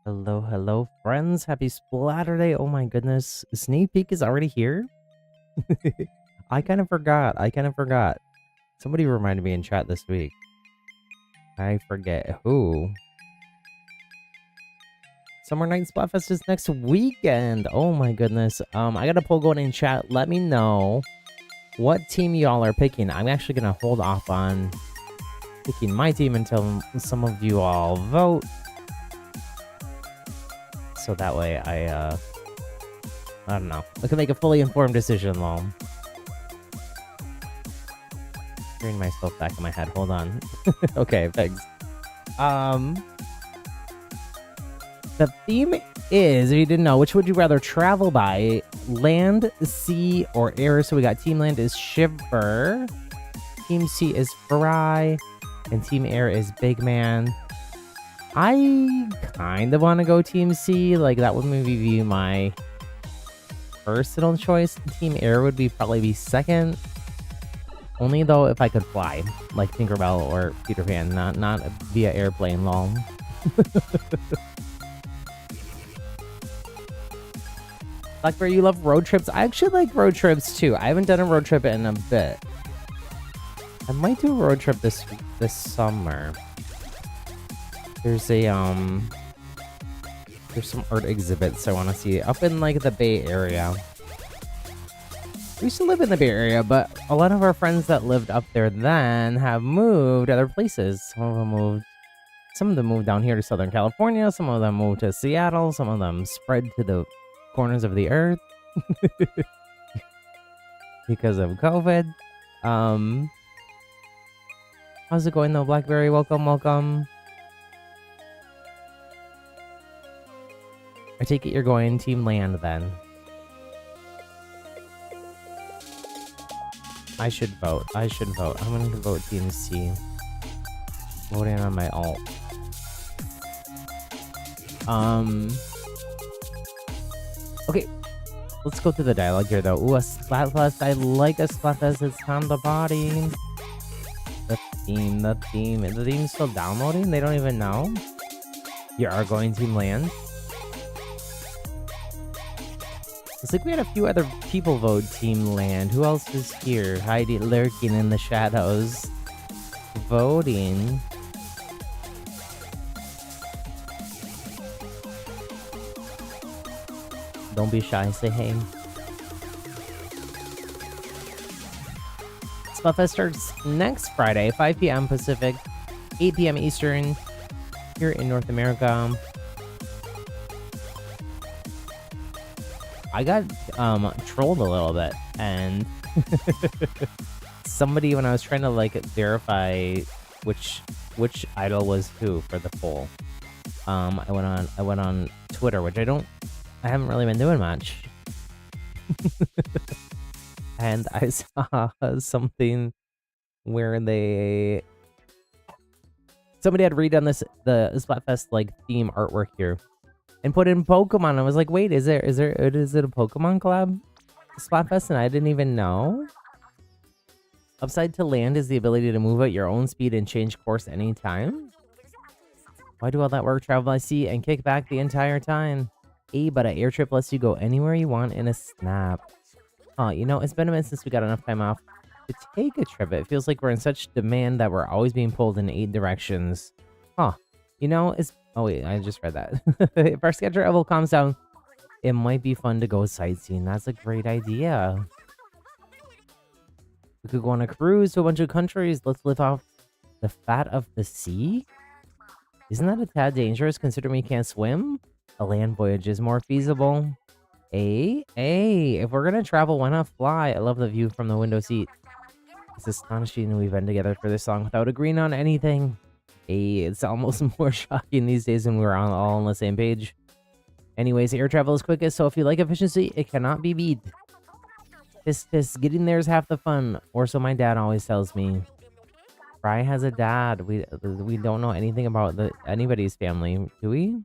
Hello, hello, friends. Happy Splatter Day. Oh my goodness. Sneak peek is already here? I kind of forgot. Somebody reminded me in chat this week. I forget who. Summer Night Splatfest is next weekend. Oh my goodness. I got a poll going in chat. Let me know what team y'all are picking. I'm actually going to hold off on picking my team until some of you all vote. So that way I don't know. I can make a fully informed decision, lol. Hearing myself back in my head. Hold on. Okay, thanks. The theme is, if you didn't know, which would you rather travel by? Land, sea, or air? So we got Team Land is Shiver, Team Sea is Fry, and Team Air is Big Man. I kind of want to go Team Sea. Like, that would maybe be my personal choice. Team Air would probably be second. Only though if I could fly, like Tinkerbell or Peter Pan, not via airplane, lol. Blackberry, you love road trips? I actually like road trips too. I haven't done a road trip in a bit. I might do a road trip this summer. There's some art exhibits I want to see up in like the Bay Area. We used to live in the Bay Area, but a lot of our friends that lived up there then have moved other places. Some of them moved down here to Southern California. Some of them moved to Seattle. Some of them spread to the corners of the earth because of COVID. How's it going though, Blackberry? Welcome. I take it you're going Team Land then. I should vote. I'm going to vote Team C. Voting on my alt. Okay. Let's go through the dialogue here though. Ooh, a Splatfest. I like a Splatfest. It's time to party. The theme's still downloading? They don't even know? You are going Team Land? Looks like we had a few other people vote Team Land. Who else is here? Heidi lurking in the shadows. Voting. Don't be shy, say hey. Splatfest starts next Friday, 5 p.m. Pacific, 8 p.m. Eastern, here in North America. I got trolled a little bit, and somebody, when I was trying to like verify which idol was who for the poll, I went on Twitter, which I haven't really been doing much. And I saw something where somebody had redone the Splatfest like theme artwork here and put in Pokemon. I was like, wait, is it a Pokemon collab Splatfest? And I didn't even know. Upside to Land is the ability to move at your own speed and change course anytime. Why do all that work? Travel by sea and kick back the entire time. But an air trip lets you go anywhere you want in a snap. Oh, you know, it's been a minute since we got enough time off to take a trip. It feels like we're in such demand that we're always being pulled in 8 directions. Huh. You know, oh wait, I just read that. If our schedule level calms down, it might be fun to go sightseeing. That's a great idea. We could go on a cruise to a bunch of countries. Let's live off the fat of the sea. Isn't that a tad dangerous considering we can't swim? A land voyage is more feasible. If we're gonna travel, why not fly? I love the view from the window seat. It's astonishing we've been together for this long without agreeing on anything. It's almost more shocking these days when we're all on the same page. Anyways, air travel is quickest, so if you like efficiency, it cannot be beat. Getting there is half the fun, or so my dad always tells me. Fry has a dad. We don't know anything about anybody's family, do we?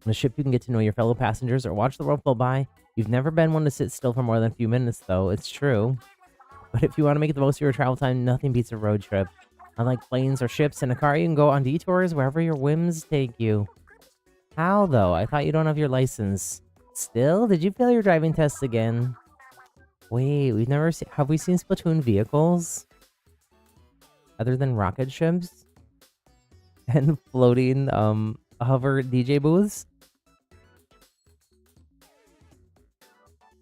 On a ship, you can get to know your fellow passengers or watch the world flow by. You've never been one to sit still for more than a few minutes, though. It's true. But if you want to make the most of your travel time, nothing beats a road trip. Unlike planes or ships in a car, you can go on detours wherever your whims take you. How, though? I thought you don't have your license. Still? Did you fail your driving test again? Wait, we've never seen... Have we seen Splatoon vehicles? Other than rocket ships? And floating, hover DJ booths?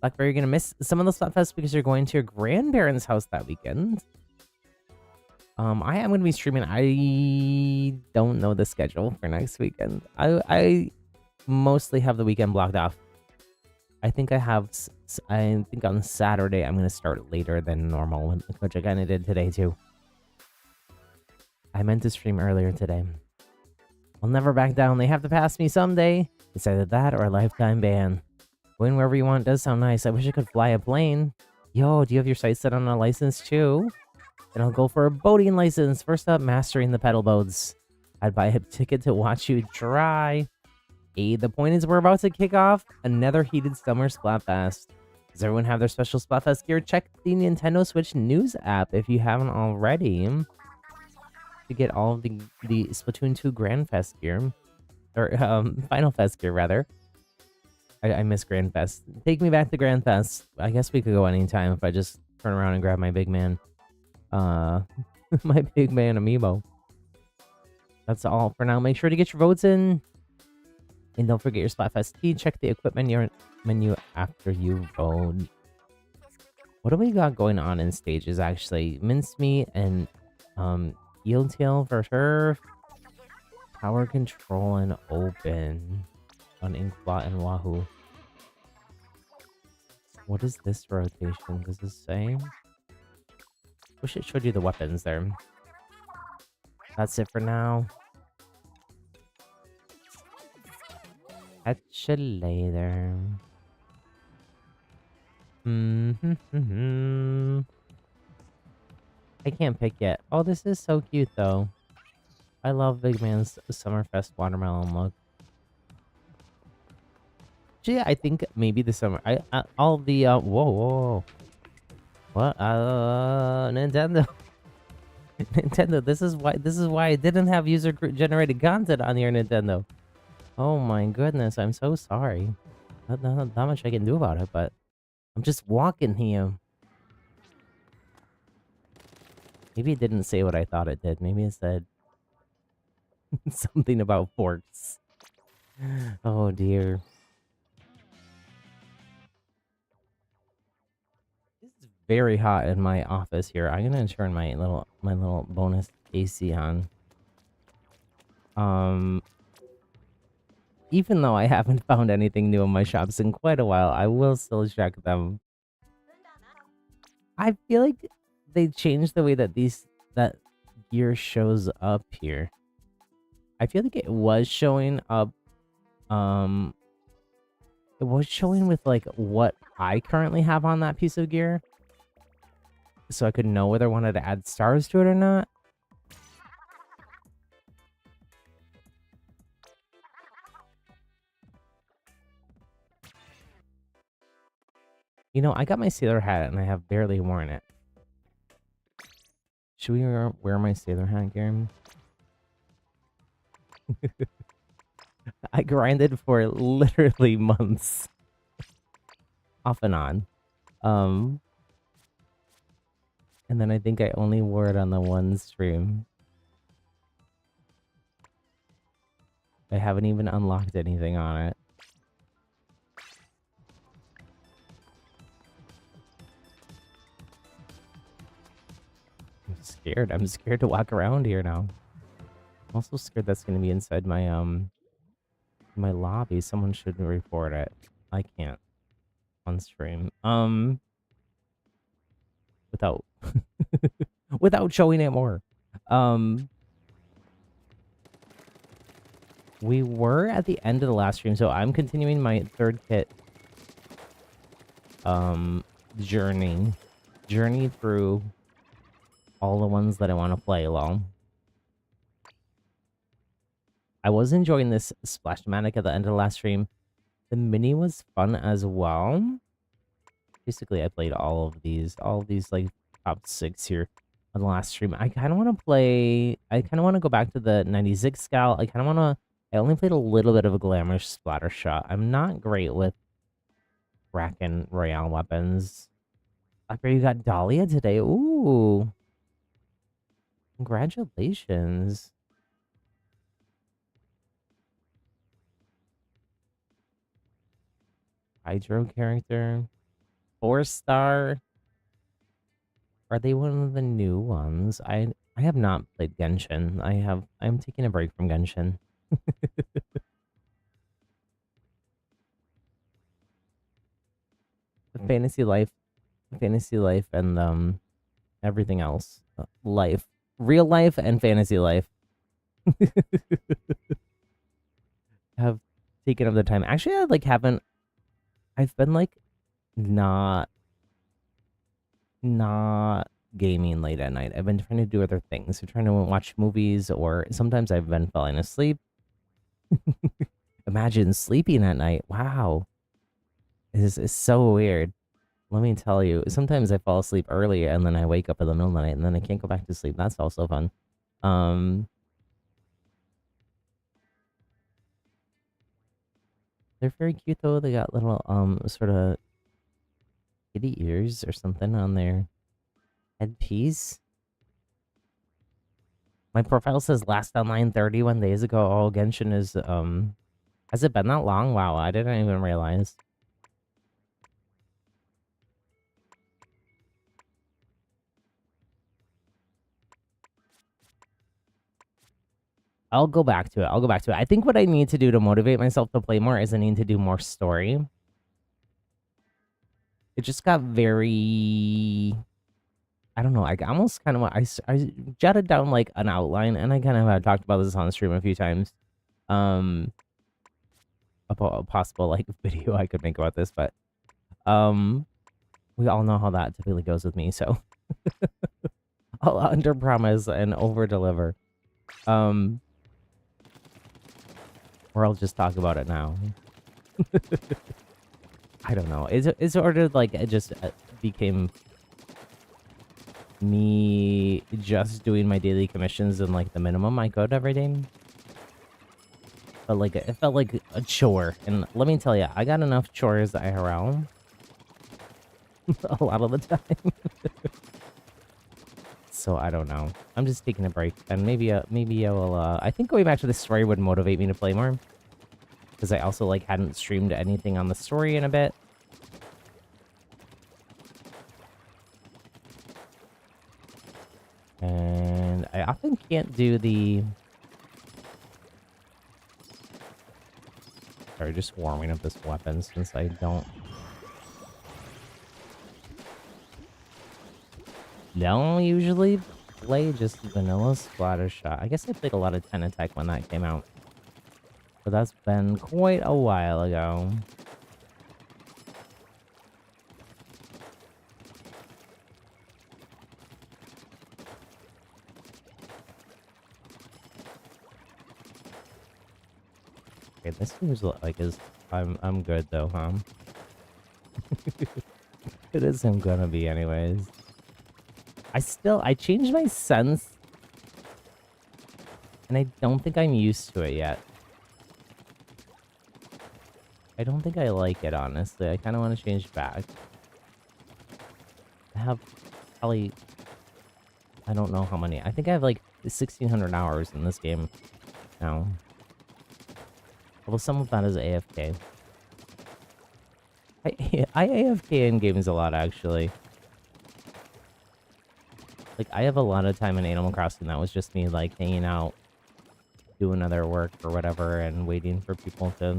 Blackberry, you're gonna miss some of the Splatfest because you're going to your grandparents' house that weekend. I am gonna be streaming. I don't know the schedule for next weekend. I mostly have the weekend blocked off. I think I have. I think on Saturday I'm gonna start later than normal, which I kind of did today too. I meant to stream earlier today. I'll never back down. They have to pass me someday. It's either that or a lifetime ban. Going wherever you want does sound nice. I wish I could fly a plane. Yo, do you have your sights set on a license too? Then I'll go for a boating license. First up, mastering the pedal boats. I'd buy a ticket to watch you try. Hey, the point is we're about to kick off another heated summer Splatfest. Does everyone have their special Splatfest gear? Check the Nintendo Switch News app if you haven't already to get all of the Splatoon 2 Grand Fest gear. Or, Final Fest gear, rather. I miss Grand Fest. Take me back to Grand Fest. I guess we could go anytime if I just turn around and grab my big man. My big man amiibo. That's all for now. Make sure to get your votes in. And don't forget your Splatfest tea. Check the equipment menu after you vote. What do we got going on in stages, actually? Mincemeat and Eel Tail for sure. Power Control and Open on Inkblot and Wahoo. What is this rotation? Does it say? Wish it showed you the weapons there. That's it for now. Catch you later. I can't pick yet. Oh, this is so cute though. I love Big Man's Summerfest watermelon look. Actually, I think maybe the summer. All the whoa. What? Nintendo. Nintendo, this is why I didn't have user generated content on your Nintendo. Oh my goodness, I'm so sorry. Not much I can do about it, but I'm just walking here. Maybe it didn't say what I thought it did. Maybe it said something about forks. Oh dear. Very hot in my office here. I'm gonna turn my little bonus AC on. Even though I haven't found anything new in my shops in quite a while, I will still check them. I feel like they changed the way that that gear shows up here. I feel like it was showing up. It was showing with like what I currently have on that piece of gear, so I could know whether I wanted to add stars to it or not. You know, I got my sailor hat and I have barely worn it. Should we wear my sailor hat, Garen? I grinded for literally months. Off and on. And then I think I only wore it on the one stream. I haven't even unlocked anything on it. I'm scared. I'm scared to walk around here now. I'm also scared that's going to be inside my my lobby. Someone should report it. I can't on stream. Without without showing it more. We were at the end of the last stream, so I'm continuing my third kit journey through all the ones that I want to play along. I was enjoying this Splashmatic at the end of the last stream. The mini was fun as well. Basically, I played all of these like top 6 here for the last stream. I kind of want to play. I kind of want to go back to the 96 Scout. I kind of want to. I only played a little bit of a glamour splatter shot. I'm not great with Kraken Royale weapons. Blackberry, you got Dahlia today. Ooh. Congratulations. Hydro character. 4-star. Are they one of the new ones? I have not played Genshin. I'm taking a break from Genshin. Fantasy life, and everything else. Life, real life, and fantasy life have taken up the time. Actually, I like haven't. I've been like not gaming late at night. I've been trying to do other things. I'm trying to watch movies, or sometimes I've been falling asleep. Imagine sleeping at night. Wow. This is so weird. Let me tell you, sometimes I fall asleep early and then I wake up in the middle of the night and then I can't go back to sleep. That's also fun. They're very cute though. They got little sort of kitty ears or something on their headpiece. My profile says last online 31 days ago. Oh, Genshin is has it been that long? Wow, I didn't even realize. I'll go back to it. I think what I need to do to motivate myself to play more is I need to do more story. It just got very... I don't know. I almost kind of want... I jotted down like an outline, and I kind of have talked about this on stream a few times. A possible like video I could make about this, but we all know how that typically goes with me. So I'll under promise and over deliver. Or I'll just talk about it now. I don't know. It's sort of like it just became me just doing my daily commissions and like the minimum I could every day. But like it felt like a chore, and let me tell you, I got enough chores IRL a lot of the time. So I don't know. I'm just taking a break, and maybe I will. I think going back to the story would motivate me to play more, because I also like hadn't streamed anything on the story in a bit. And I often can't do the... Sorry, just warming up this weapon since I don't usually play just vanilla splatter shot. I guess I played a lot of 10 attack when that came out, but that's been quite a while ago. Okay, this seems like I'm good though, huh? It isn't gonna be anyways. I changed my sense, and I don't think I'm used to it yet. I don't think I like it, honestly. I kind of want to change back. I have probably... I don't know how many. I think I have like 1,600 hours in this game now. Although some of that is AFK. I AFK in games a lot, actually. Like, I have a lot of time in Animal Crossing that was just me, like, hanging out, doing other work or whatever, and waiting for people to,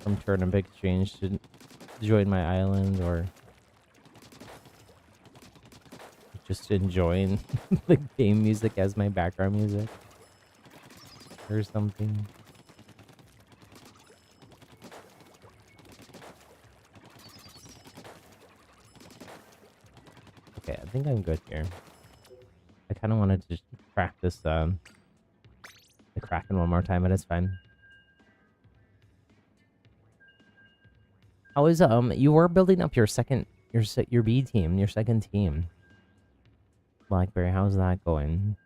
from Turnip Exchange, to join my island, or just enjoying the game music as my background music, or something. Okay, I think I'm good here. I kind of wanted to just practice the Kraken one more time, but it's fine. How is you were building up your second your B team, your second team. Blackberry, how's that going?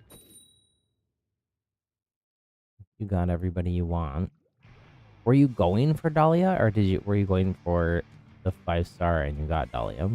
You got everybody you want. Were you going for Dahlia, or were you going for the 5-star and you got Dahlia?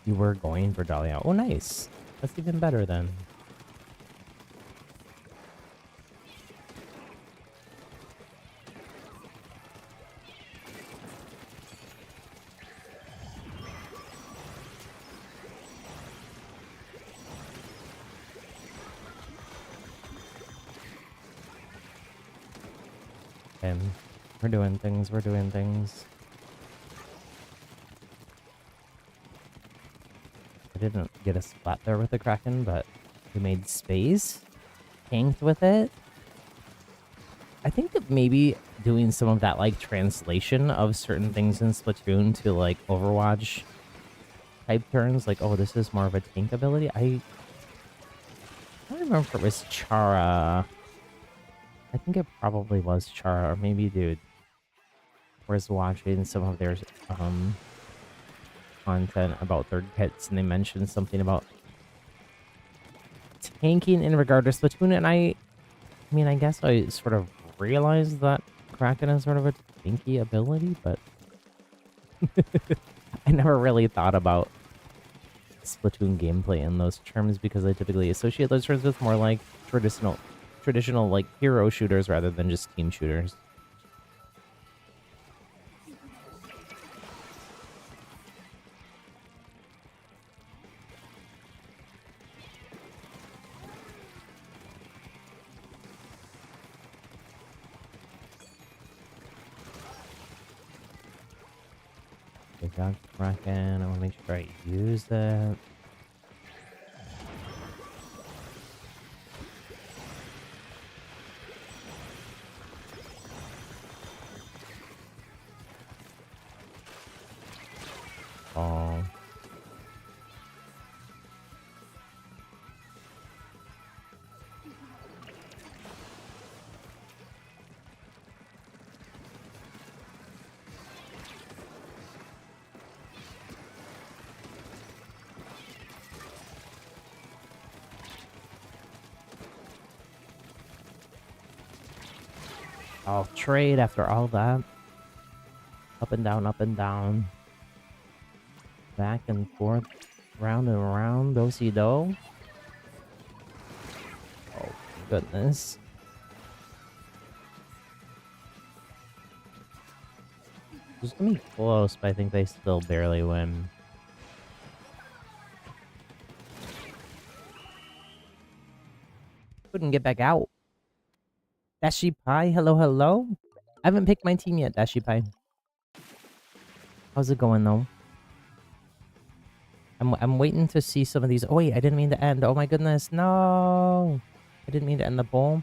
You were going for Dahlia. Oh, nice. That's even better then. And we're doing things, we're doing things. I didn't get a splat there with the Kraken, but we made space. Tanked with it. I think that maybe doing some of that, like, translation of certain things in Splatoon to, like, Overwatch type turns, like, oh, this is more of a tank ability. I don't remember if it was Chara. I think it probably was Chara, or maybe Dude was watching some of their content about third kits, and they mentioned something about tanking in regard to Splatoon, and I mean, I guess I sort of realized that Kraken is sort of a tanky ability, but I never really thought about Splatoon gameplay in those terms because I typically associate those terms with more like traditional like hero shooters rather than just team shooters. I got Kraken. I want to make sure I use that. Oh. I'll trade after all that. Up and down, up and down. Back and forth, round and around, do-si-do. Oh, goodness. It's gonna be close, but I think they still barely win. Couldn't get back out. Dashi Pie, hello, hello. I haven't picked my team yet, Dashi Pie. How's it going, though? I'm waiting to see some of these. Oh, wait, I didn't mean to end. Oh, my goodness. No. I didn't mean to end the bowl.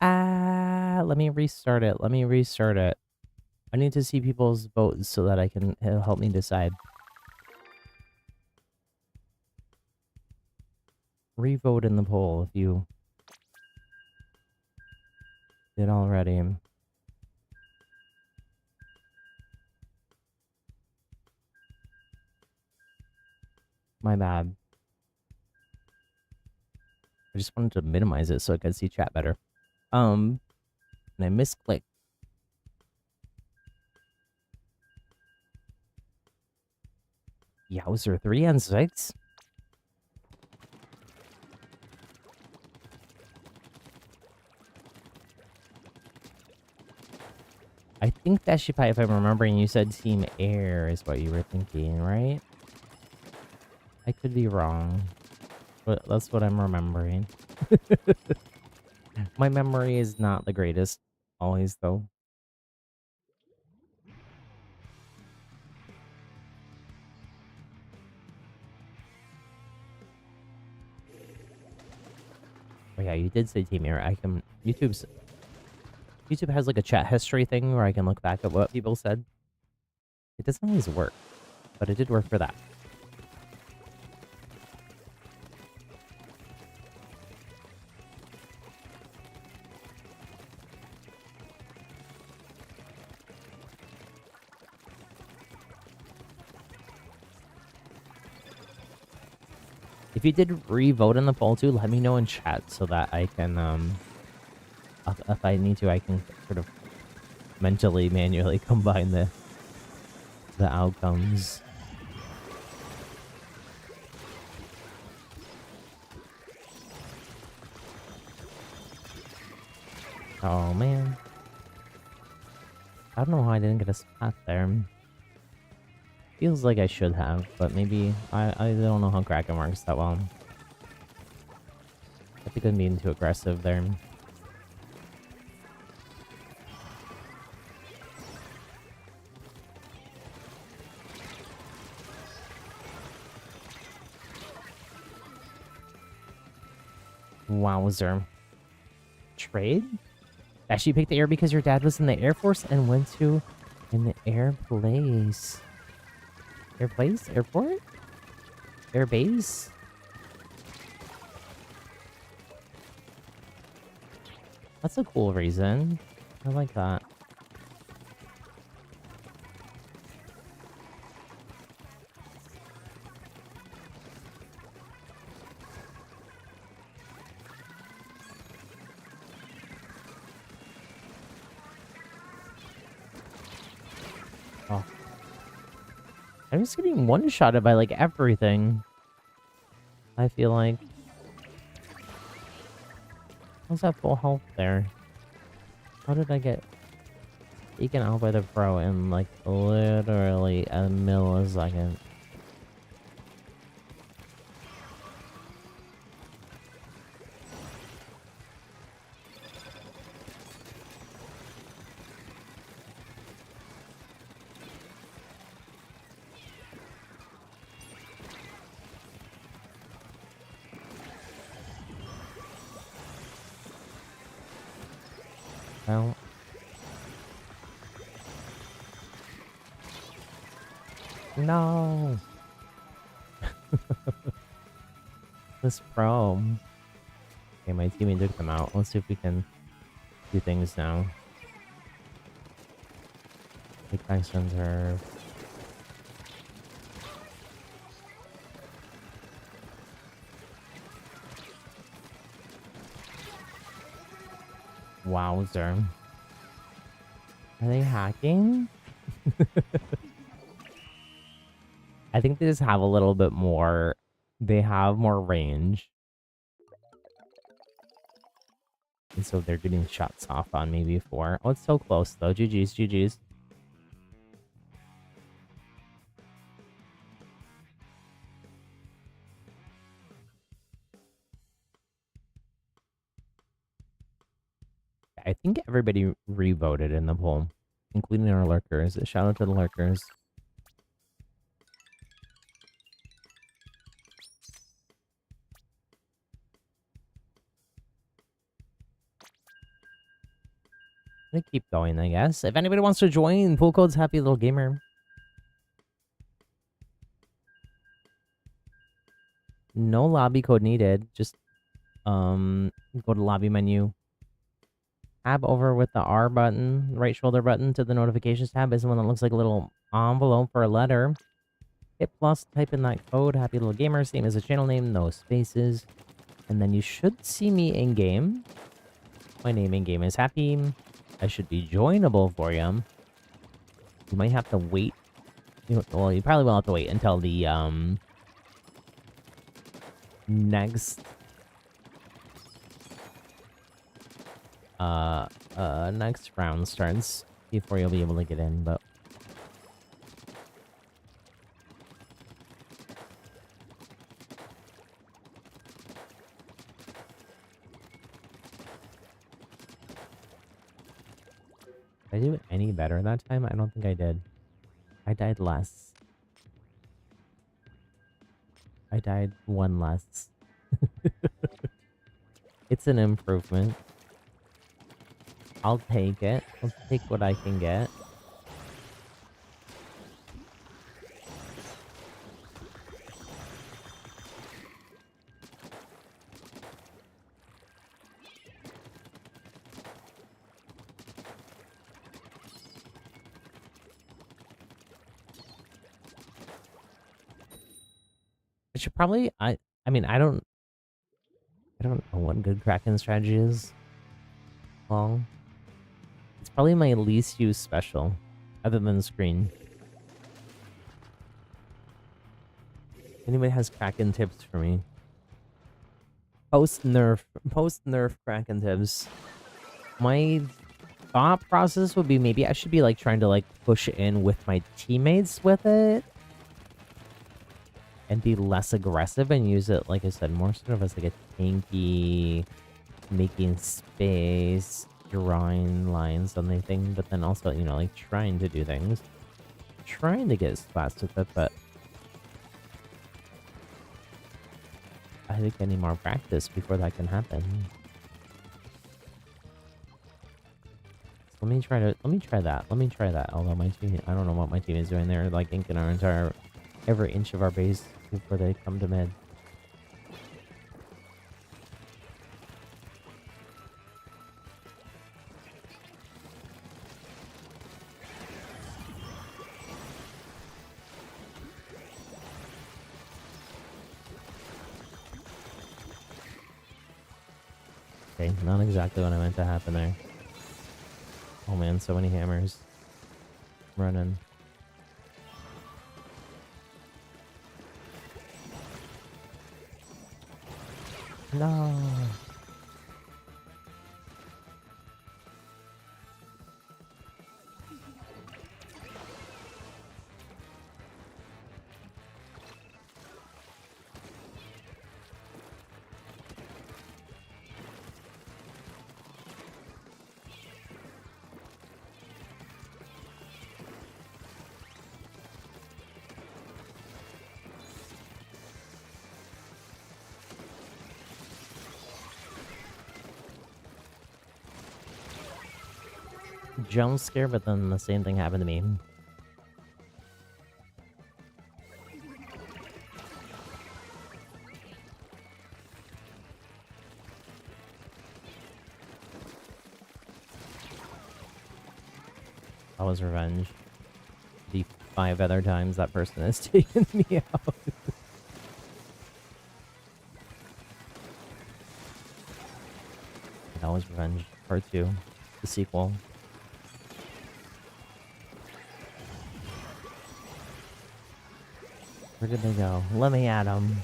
Let me restart it. Let me restart it. I need to see people's votes so that it'll help me decide. Revote in the poll if you did already. My bad. I just wanted to minimize it so I could see chat better. And I misclicked. Yowzer, 3 and 6? I think that Shipai, if I'm remembering, you said Team Air is what you were thinking, right? I could be wrong, but that's what I'm remembering. My memory is not the greatest, always, though. Oh yeah, you did say Team Air. YouTube's YouTube has like a chat history thing where I can look back at what people said. It doesn't always work, but it did work for that. If you did re-vote in the poll too, let me know in chat so that I can, if I need to, I can sort of mentally, manually combine the outcomes. Oh man. I don't know how I didn't get a spot there. Feels like I should have, but maybe I don't know how Kraken works that well. I think I'm being too aggressive there. Wowzer. Trade? Actually, you picked the air because your dad was in the Air Force and went to an air place. Air place? Airport? Air base? That's a cool reason. I like that. Oh. I'm just getting one-shotted by, like, everything. I feel like. How's that full health there? How did I get taken out by the pro in, like, literally a millisecond? Well, no. This pro. Okay, my teammate took them out. Let's see if we can do things now. Take back center. Wowzer. Are they hacking? I think they just have a little bit more. They have more range. And so they're getting shots off on me before. Oh, it's so close though. GG's, GG's. I think everybody re-voted in the poll, including our lurkers. Shout out to the lurkers. I'm gonna keep going, I guess. If anybody wants to join, Poolcode's Happy Little Gamer. No lobby code needed. Just go to lobby menu. Tab over with the R button, right shoulder button to the notifications tab is the one that looks like a little envelope or a letter. Hit plus, type in that code, Happy Little Gamer, same as the channel name, no spaces. And then you should see me in game. My name in game is Happy. I should be joinable for you. You might have to wait. Well, you probably will have to wait until the next next round starts before you'll be able to get in, but did I do it any better that time? I don't think I did. I died less. I died one less. It's an improvement. I'll take it. I'll take what I can get. I should probably I mean I don't know what good Kraken strategy is. Well, it's probably my least used special, other than screen. Anybody has Kraken tips for me? Post nerf Kraken tips. My thought process would be maybe I should be like trying to like push in with my teammates with it and be less aggressive and use it, like I said, more sort of as like a tanky, making space, drawing lines on the thing, but then also, you know, like trying to do things, trying to get splats with it, but I think I need more practice before that can happen. Let me try that. Let me try that. Although my team, I don't know what my team is doing. They're like inking our entire, every inch of our base before they come to mid. Okay, not exactly what I meant to happen there. Oh man, so many hammers. Running. No. Jump scare, but then the same thing happened to me. That was revenge. The 5 other times that person has taken me out. That was revenge. Part 2. The sequel. Where did they go? Let me at them.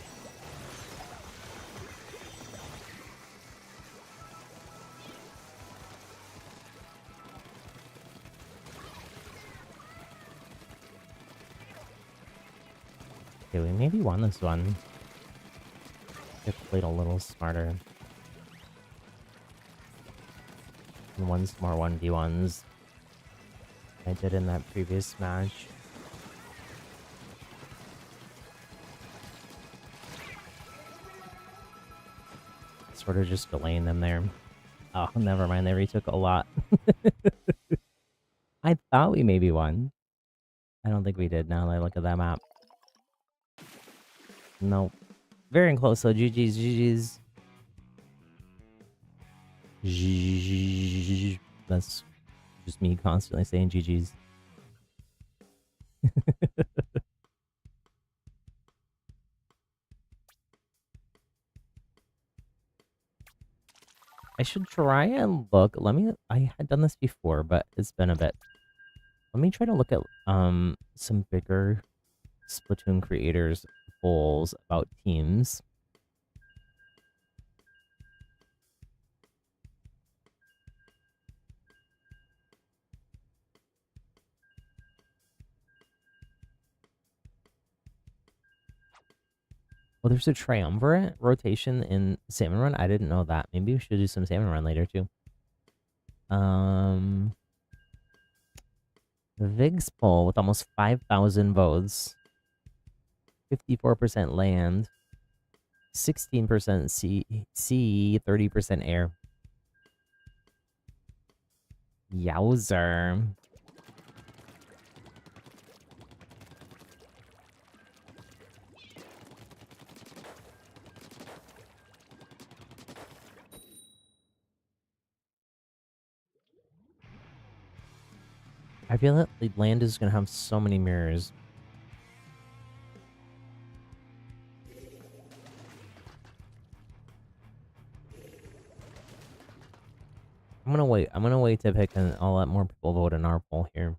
Okay, we maybe won this one. Could have played a little smarter. And won some more 1v1s. I did in that previous match. Sort of just delaying them there. Oh, never mind. They retook a lot. I thought we maybe won. I don't think we did now that I look at that map. Nope. Very close though. GG's, GG's. GG's. That's just me constantly saying GG's. I should try and look. I had done this before, but it's been a bit. Let me try to look at some bigger Splatoon creators' polls about teams. Oh, there's a triumvirate rotation in Salmon Run. I didn't know that. Maybe we should do some Salmon Run later too. The Vig's poll with almost 5,000 votes. 54% land. 16% sea, 30% air. Yowzer. I feel that the land is gonna have so many mirrors. I'm gonna wait. I'm gonna wait to pick, and I'll let more people vote in our poll here.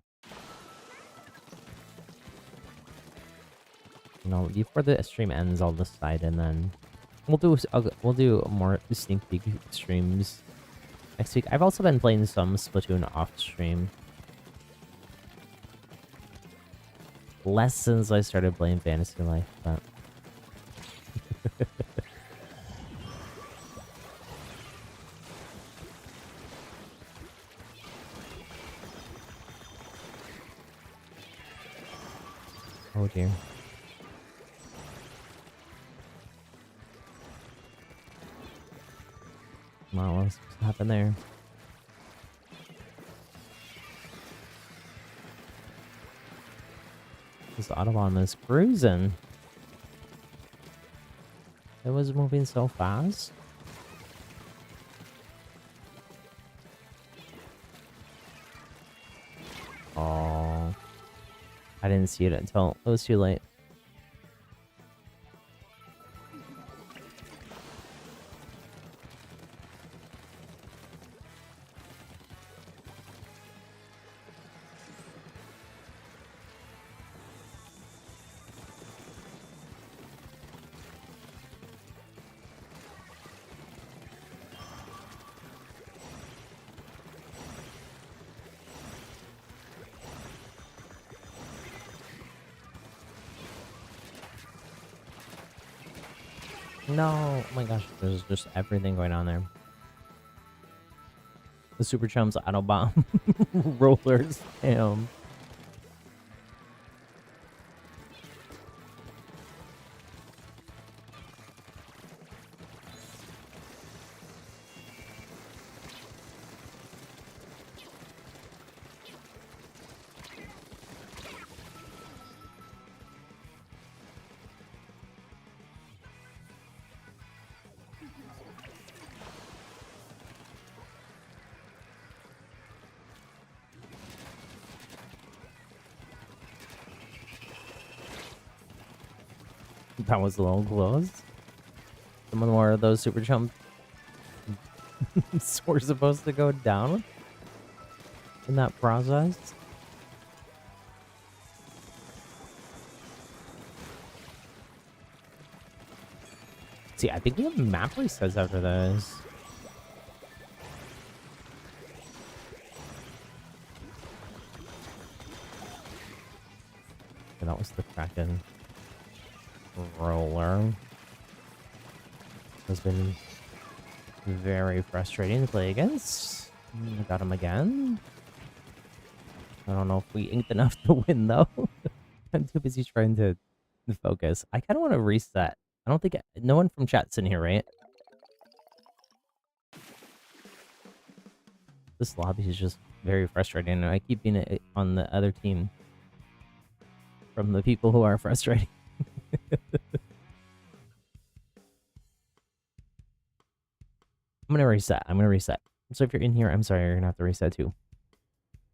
You know, before the stream ends, I'll decide, and then we'll do more sneak peek streams next week. I've also been playing some Splatoon off stream. Less since I started playing Fantasy Life, but oh dear. Wow, what's happened there? This Autobahn is cruising. It was moving so fast. Oh, I didn't see it until it was too late. No, oh my gosh, there's just everything going on there. The Super Chums Autobomb rollers, damn. That was a little close. Some more of those Super Chumps were supposed to go down in that process. See, I think we have map resets after this. Okay, that was the Kraken roller. Has been very frustrating to play against. I got him again. I don't know if we inked enough to win though. I'm too busy trying to focus. I kind of want to reset. I don't think no one from chat's in here, right? This lobby is just very frustrating, and I keep being on the other team from the people who are frustrating. I'm gonna reset. I'm gonna reset. So if you're in here, I'm sorry, you're gonna have to reset too.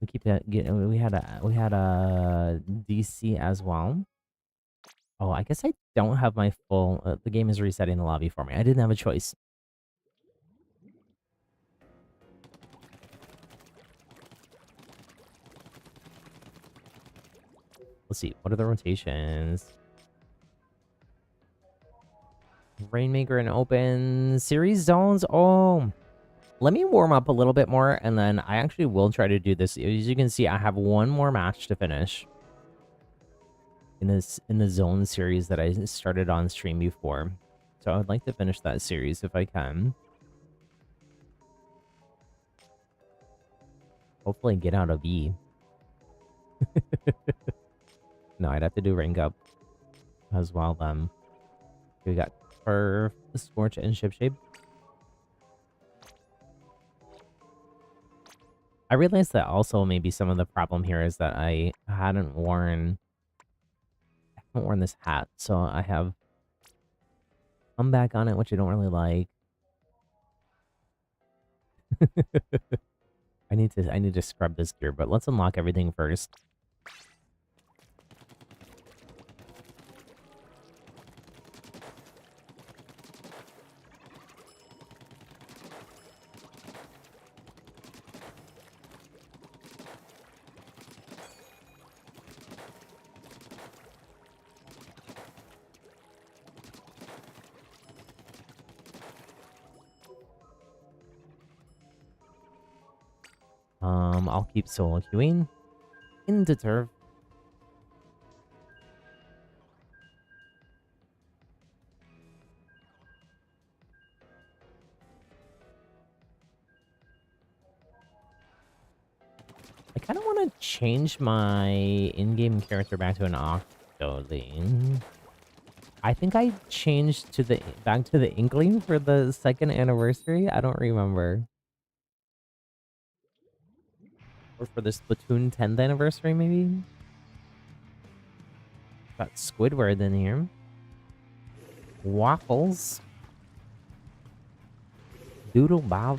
We keep that. We had a DC as well. Oh, I guess I don't have my full. The game is resetting the lobby for me. I didn't have a choice. Let's see. What are the rotations? Rainmaker and open series zones. Oh, let me warm up a little bit more, and then I actually will try to do this. As you can see, I have one more match to finish in the zone series that I started on stream before. So I would like to finish that series if I can. Hopefully get out of E. No, I'd have to do rank up as well. We got Turf, Scorch, and Ship Shape. I realized that also maybe some of the problem here is that I haven't worn this hat, so I have come back on it, which I don't really like. I need to scrub this gear, but let's unlock everything first. I'll keep solo queuing into turf. I kind of want to change my in-game character back to an Octoling. I think I changed to the back to the Inkling for the 2nd anniversary. I don't remember. Or for the Splatoon 10th anniversary, maybe? Got Squidward in here. Waffles. Doodle Bob.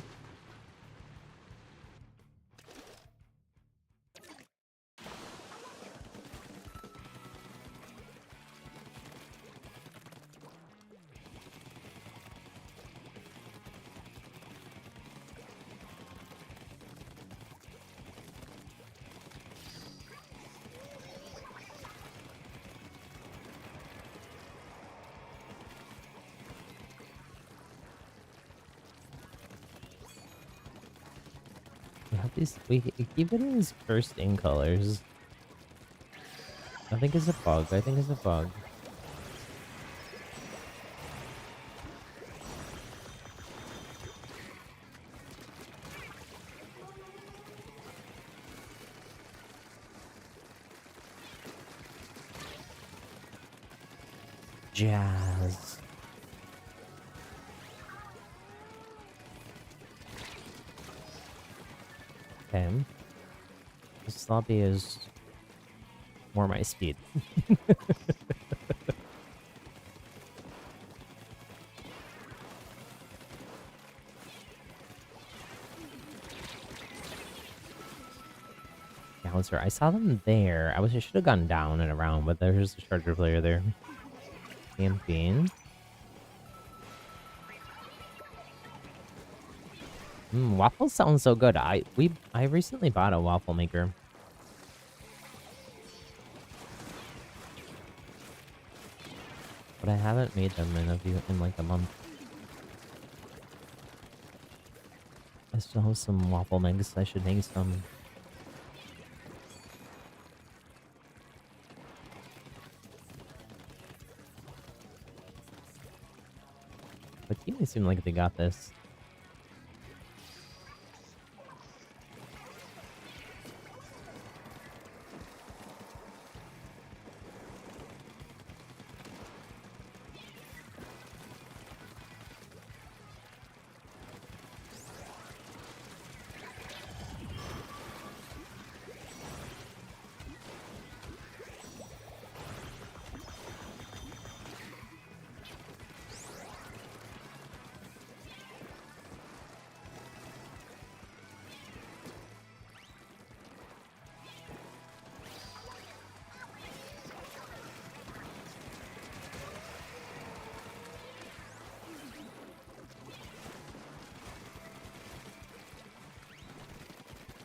We have these. We keep getting these cursed in colors. I think it's a bug. I think it's a bug. Jazz. Okay. This lobby is more my speed. Bouncer. I saw them there. I should have gone down and around, but there's a charger player there. Camping. Waffles sound so good. I recently bought a waffle maker. But I haven't made them in like a month. I still have some waffle mix. I should make some. But teammates seem like they got this.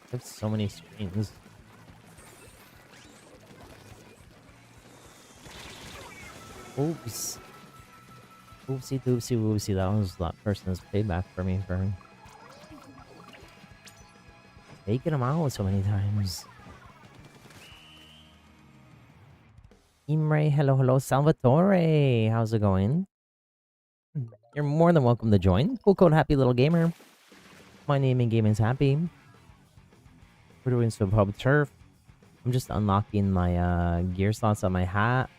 I have so many screens. Oops. Oopsie doopsie whoopsie. That person has paid back for me for taking him out so many times. Imre, hello, Salvatore. How's it going? You're more than welcome to join. Poolcode Happy Little Gamer. My name in gaming is Happy. We're doing some pub turf. I'm just unlocking my gear slots on my hat.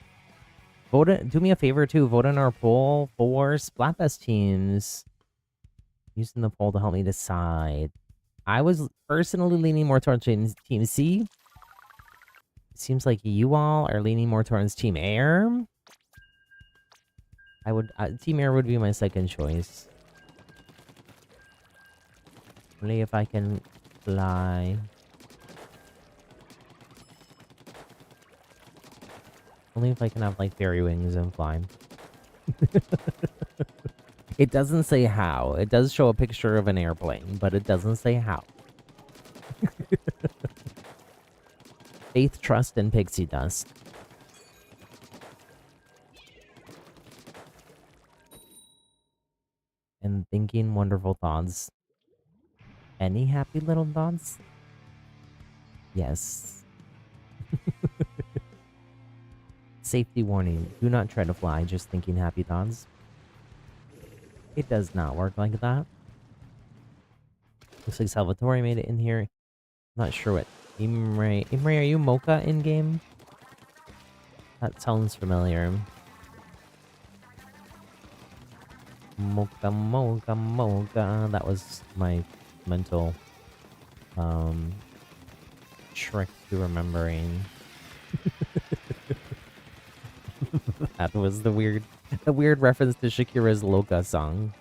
Do me a favor too. Vote in our poll for Splatfest teams. Using the poll to help me decide. I was personally leaning more towards Team C. Seems like you all are leaning more towards Team Air. I would Team Air would be my second choice. Only if I can fly. Only if I can have like fairy wings and fly. It doesn't say how. It does show a picture of an airplane, but it doesn't say how. Faith, trust, and pixie dust. And thinking wonderful thoughts. Any happy little thoughts? Yes. Safety warning. Do not try to fly just thinking happy thoughts. It does not work like that. Looks like Salvatore made it in here. Not sure what. Imre, are you Mocha in game? That sounds familiar. Mocha, mocha, mocha. That was my mental trick to remembering. That was the weird reference to Shakira's Loca song.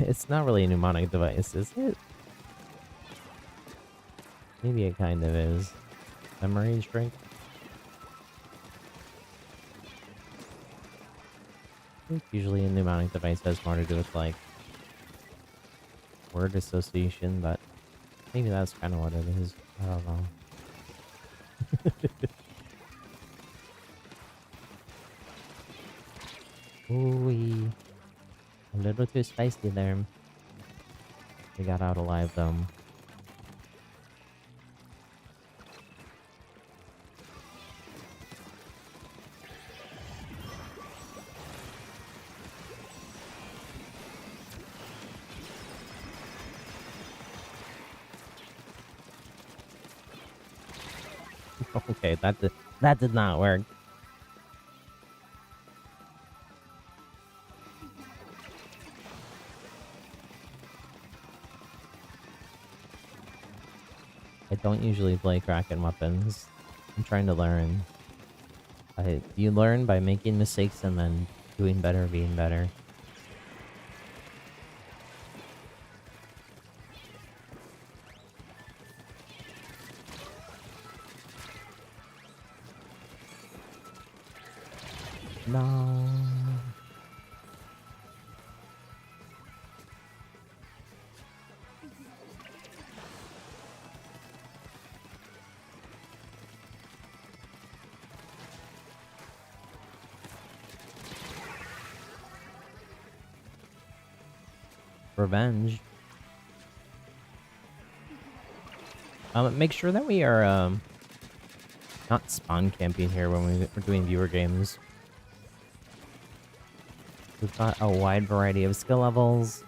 It's not really a mnemonic device, is it? Maybe it kind of is. Memory strike? I think usually a mnemonic device has more to do with, like, word association, but maybe that's kind of what it is. I don't know. Ooh-wee. A little too spicy there. We got out alive, though. Okay, that did not work. I don't usually play Kraken weapons. I'm trying to learn. You learn by making mistakes and then doing better, being better. No. Revenge. Make sure that we are not spawn camping here when we're doing viewer games. We've got a wide variety of skill levels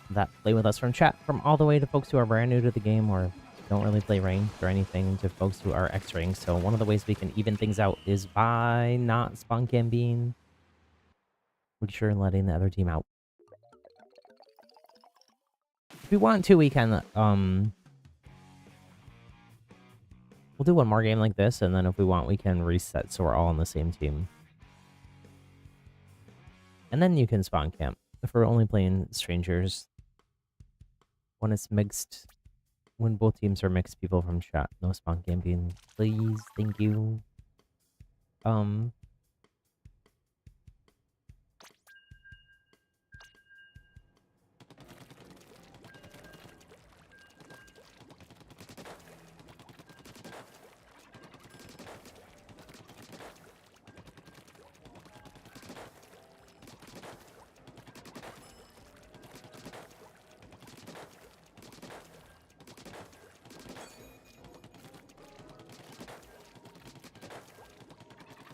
that play with us from chat, from all the way to folks who are brand new to the game or don't really play ranked or anything, to folks who are X-ranked. So one of the ways we can even things out is by not spawn camping. Make sure and letting the other team out. If we want to, we can we'll do one more game like this, and then if we want, we can reset so we're all on the same team. And then you can spawn camp if we're only playing strangers. When it's mixed, when both teams are mixed people from chat, no spawn camping, please. Thank you.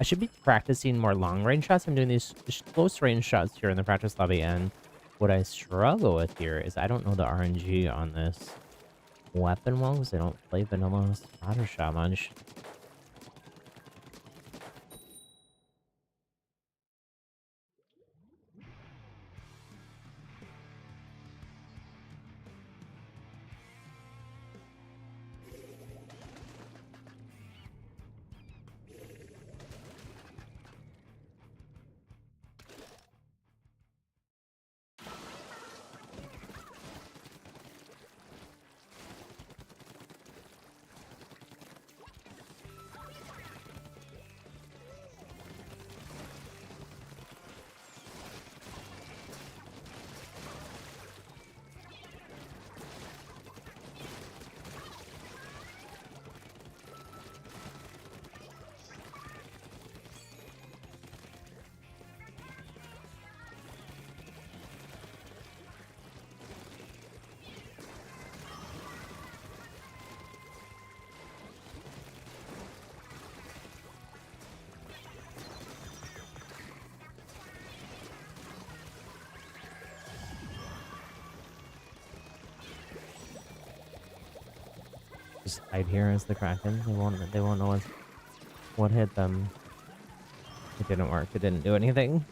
I should be practicing more long-range shots. I'm doing these close-range shots here in the practice lobby, and what I struggle with here is I don't know the RNG on this weapon well, because I don't play vanilla spotter shot much. Just hide here as the Kraken. They won't know what hit them. It didn't work. It didn't do anything.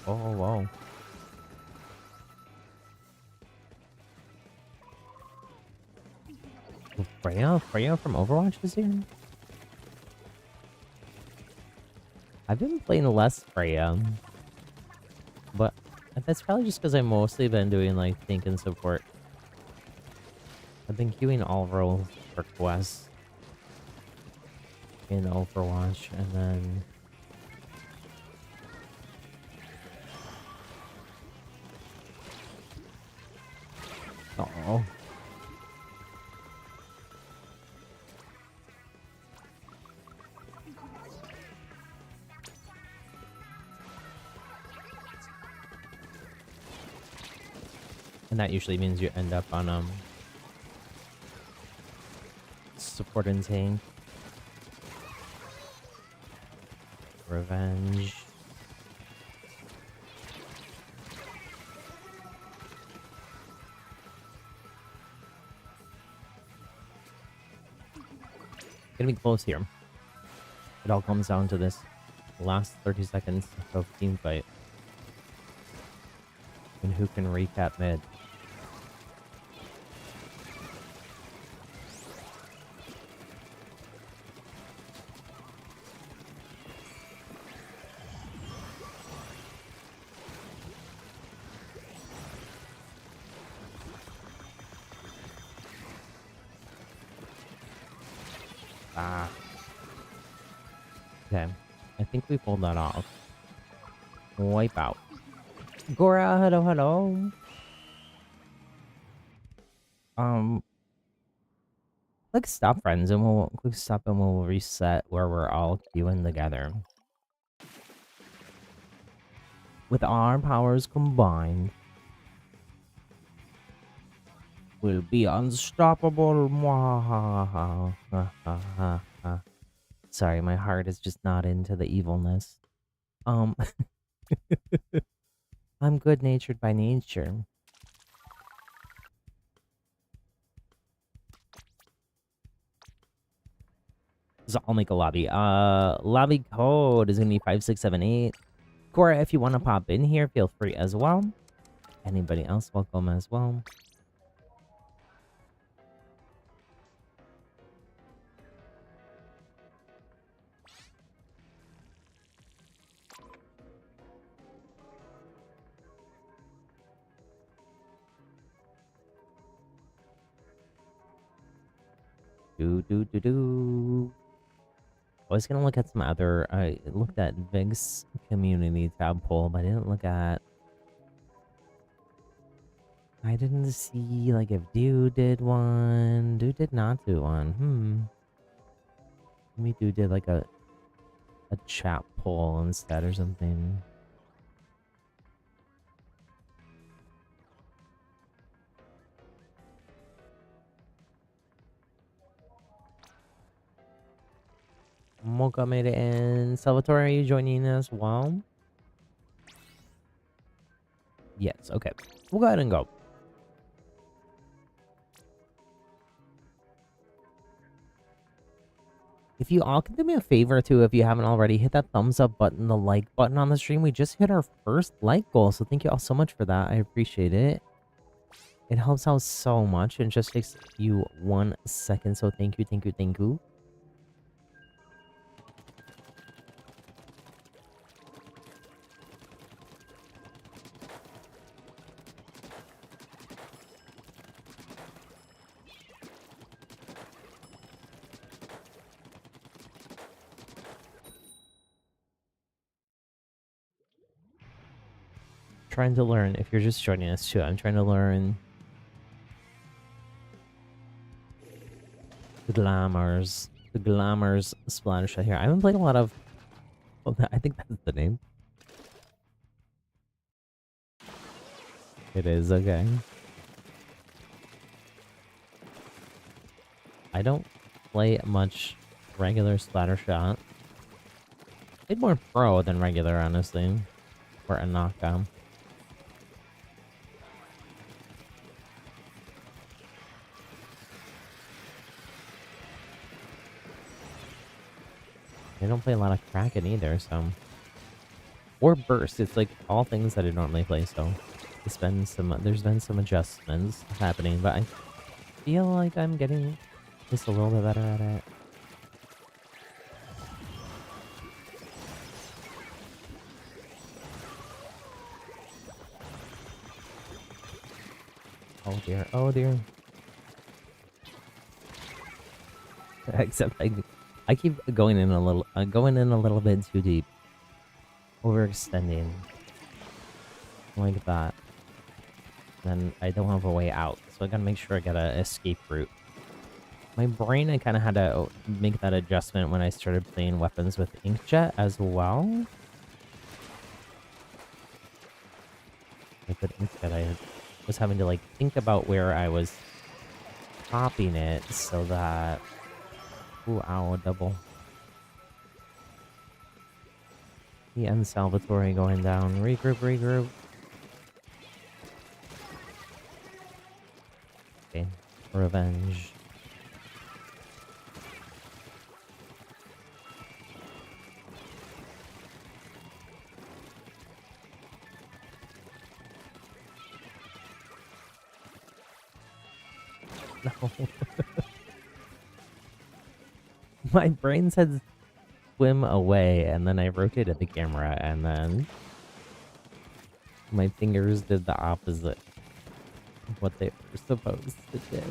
Oh, whoa. Freya from Overwatch is here? I've been playing less Freya. But that's probably just because I've mostly been doing, like, tank and support. I've been queuing all roles for quests in Overwatch, and then... Oh. And that usually means you end up on support and tank. Revenge. Gonna be close here. It all comes down to this last 30 seconds of team fight. And who can recap mid. Okay. I think we pulled that off. Wipe out. Gora, hello. Click stop friends and we'll click stop and we'll reset where we're all queuing together. With our powers combined, we'll be unstoppable. Sorry, my heart is just not into the evilness. I'm good-natured by nature. So I'll make a lobby. Lobby code is gonna be 5678. Cora, if you want to pop in here, feel free as well. Anybody else, welcome as well. I was gonna look at some other. I looked at Vig's community tab poll, but I didn't look at. I didn't see like if Dude did one. Dude did not do one. Maybe Dude did like a a chat poll instead or something. Mocha made it in. Salvatore, are you joining us? Well, yes. Okay, we'll go ahead and go. If you all can do me a favor too, if you haven't already, hit that thumbs up button, the like button on the stream. We just hit our first like goal, so thank you all so much for that. I appreciate it. It helps out so much. It just takes you 1 second, so thank you, thank you, thank you. Trying to learn, if you're just joining us too, I'm trying to learn the glamours splatter shot here. I haven't played a lot of, well, I think that's the name. It is, okay. I don't play much regular splatter shot. Played more pro than regular, honestly, for a knockdown. I don't play a lot of Kraken either, so... Or Burst, it's like all things that I normally play, so... There's been some adjustments happening, but I feel like I'm getting just a little bit better at it. Oh dear, oh dear. Except I keep going in a little bit too deep. Overextending. Like that. Then I don't have a way out, so I gotta make sure I get an escape route. My brain, I kind of had to make that adjustment when I started playing weapons with Inkjet as well. Like with Inkjet, I was having to like think about where I was popping it so that... Ooh, ow, double. The end Salvatore going down. Regroup, regroup. Okay, revenge. No. My brain said swim away, and then I rotated the camera, and then my fingers did the opposite of what they were supposed to do.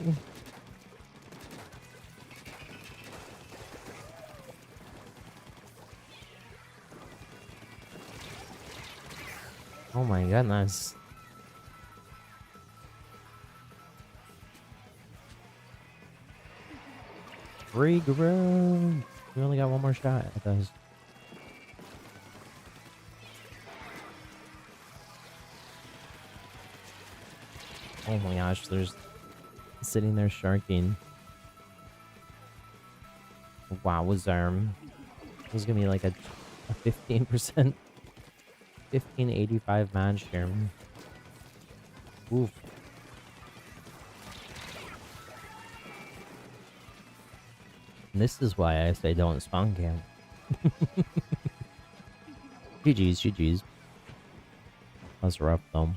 Oh my goodness. Regroup. We only got one more shot at those. Oh my gosh, there's sitting there sharking. Wow, was this is gonna be like a 15%, 1585 match here. Oof. And this is why I say don't spawn camp. GG's, GG's. That was rough though.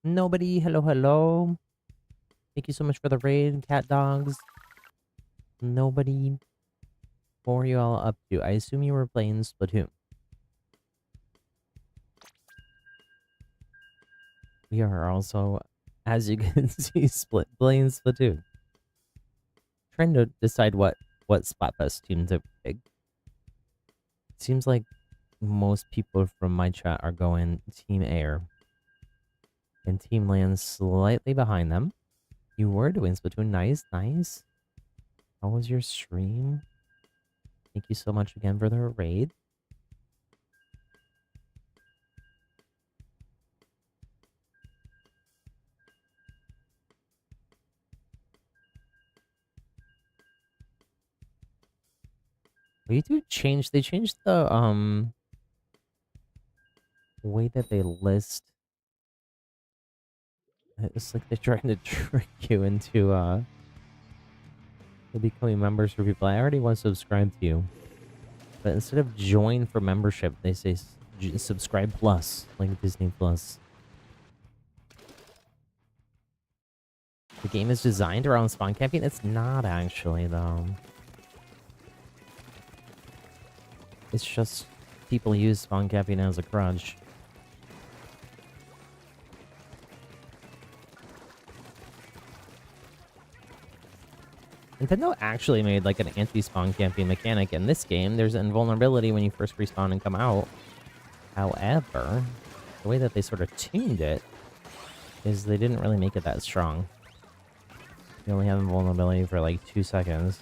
Nobody, hello, hello. Thank you so much for the raid, cat dogs. Nobody. What were you all up to? I assume you were playing Splatoon. We are also, as you can see, playing Splatoon. Trying to decide what Splatfest team to pick. Seems like most people from my chat are going Team Air. And Team Land slightly behind them. You were doing Splatoon. Nice, nice. How was your stream? Thank you so much again for the raid. They changed the way that they list. It's like they're trying to trick you into becoming members for people. I already want to subscribe to you. But instead of join for membership, they say subscribe plus, like Disney Plus. The game is designed around spawn camping? It's not actually, though. It's just people use spawn camping as a crutch. Nintendo actually made like an anti-spawn camping mechanic in this game. There's an invulnerability when you first respawn and come out. However, the way that they sort of tuned it is they didn't really make it that strong. You only have invulnerability for like 2 seconds.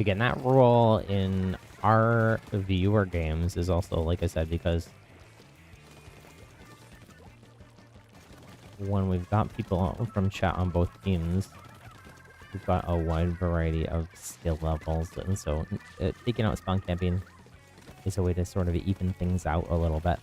Again, that rule in our viewer games is also, like I said, because when we've got people from chat on both teams, we've got a wide variety of skill levels, and so taking out spawn camping is a way to sort of even things out a little bit.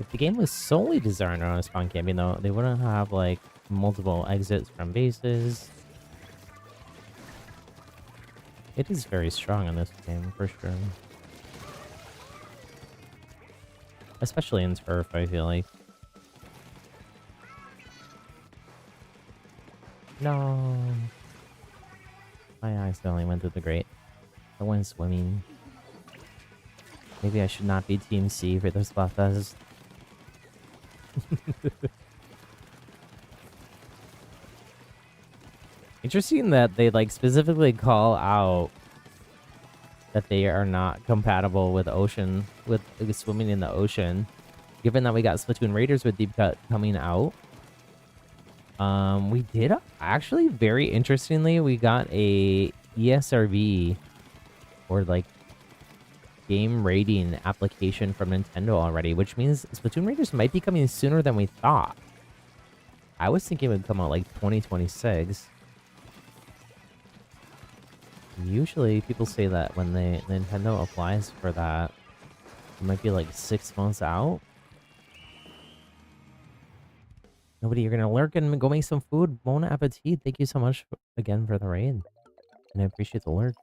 If the game was solely designed around spawn camping, though, they wouldn't have, like, multiple exits from bases. It is very strong in this game, for sure. Especially in Turf, I feel like. No. I accidentally went through the grate. I went swimming. Maybe I should not be Team C for this Splatfest. Interesting that they like specifically call out that they are not compatible with ocean, with swimming in the ocean. Given that we got Splatoon Raiders with Deep Cut coming out, we did actually, very interestingly, we got a ESRB or like game rating application from Nintendo already, which means Splatoon Raiders might be coming sooner than we thought. I was thinking it would come out like 2026. Usually people say that when Nintendo applies for that, it might be like 6 months out. Nobody, you're gonna lurk and go make some food. Bon appetit. Thank you so much again for the raid. And I appreciate the lurk.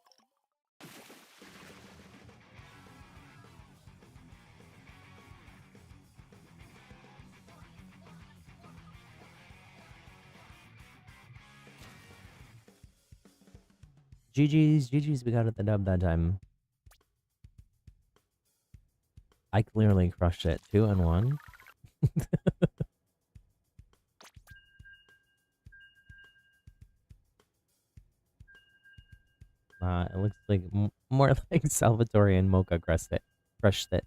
GG's, we got it the dub that time. I clearly crushed it. 2 and 1. It looks like more like Salvatore and Mocha crushed it.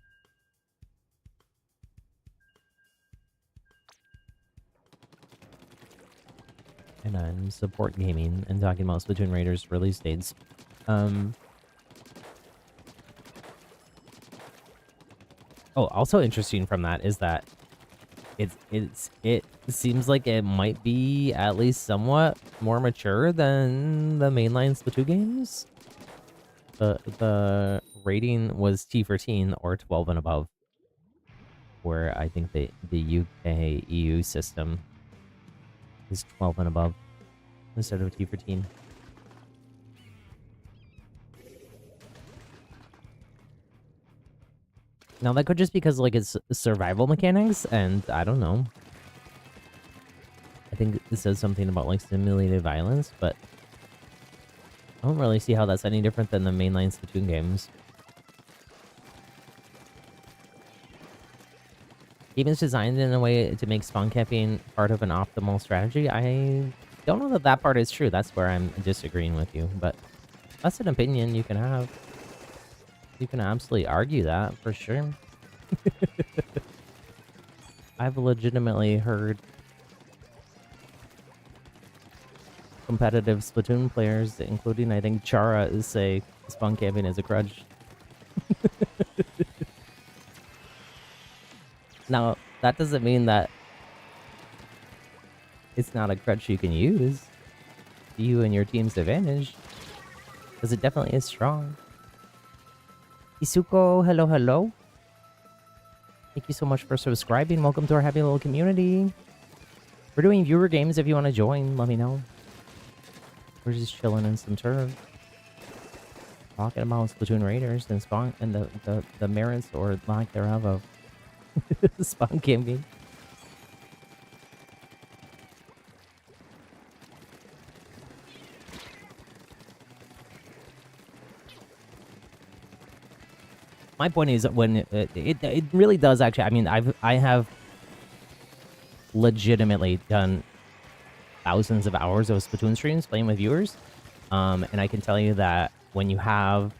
And I'm support gaming and talking about Splatoon Raiders release dates. Oh, also interesting from that is that it seems like it might be at least somewhat more mature than the mainline Splatoon games. The rating was T for teen or 12 and above, where I think the UK EU system is 12 and above instead of T for teen. Now that could just because like it's survival mechanics, and I don't know. I think it says something about like simulated violence, but I don't really see how that's any different than the mainline Splatoon games. Game is designed in a way to make spawn camping part of an optimal strategy. I don't know that that part is true. That's where I'm disagreeing with you, but that's an opinion you can have. You can absolutely argue that, for sure. I've legitimately heard competitive Splatoon players, including, I think, Chara, say spawn camping is a grudge. Now, that doesn't mean that it's not a crutch you can use to you and your team's advantage, because it definitely is strong. Isuko, hello, hello. Thank you so much for subscribing. Welcome to our happy little community. We're doing viewer games. If you want to join, let me know. We're just chilling in some turf, talking about Splatoon Raiders and spawn and the merits or lack thereof of spawn camping. My point is when it really does actually. I mean, I have legitimately done thousands of hours of Splatoon streams playing with viewers, and I can tell you that when you have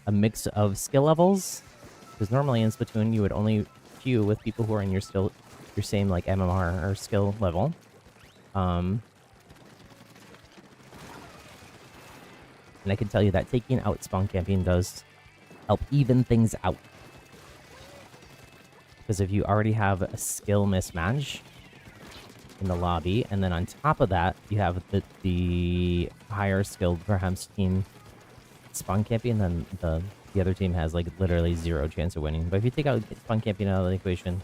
a mix of skill levels, because normally in Splatoon you would only queue with people who are in your same like MMR or skill level, and I can tell you that taking out spawn camping does help even things out. Because if you already have a skill mismatch in the lobby, and then on top of that, you have the higher skilled, perhaps, team spawn camping, then the other team has, like, literally zero chance of winning. But if you take out spawn camping out of the equation,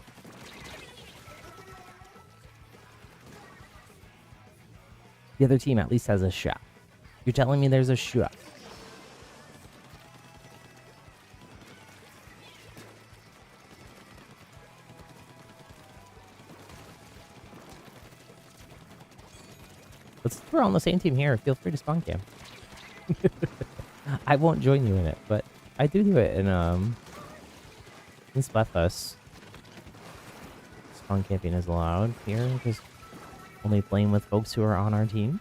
the other team at least has a shot. You're telling me there's a shot? We're on the same team here. Feel free to spawn camp. I won't join you in it, but I do it in Splatfest. Spawn camping is allowed here, just only playing with folks who are on our team.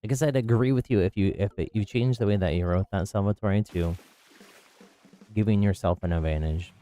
I guess I'd agree with you if you change the way that you wrote that, Salvatore, to giving yourself an advantage.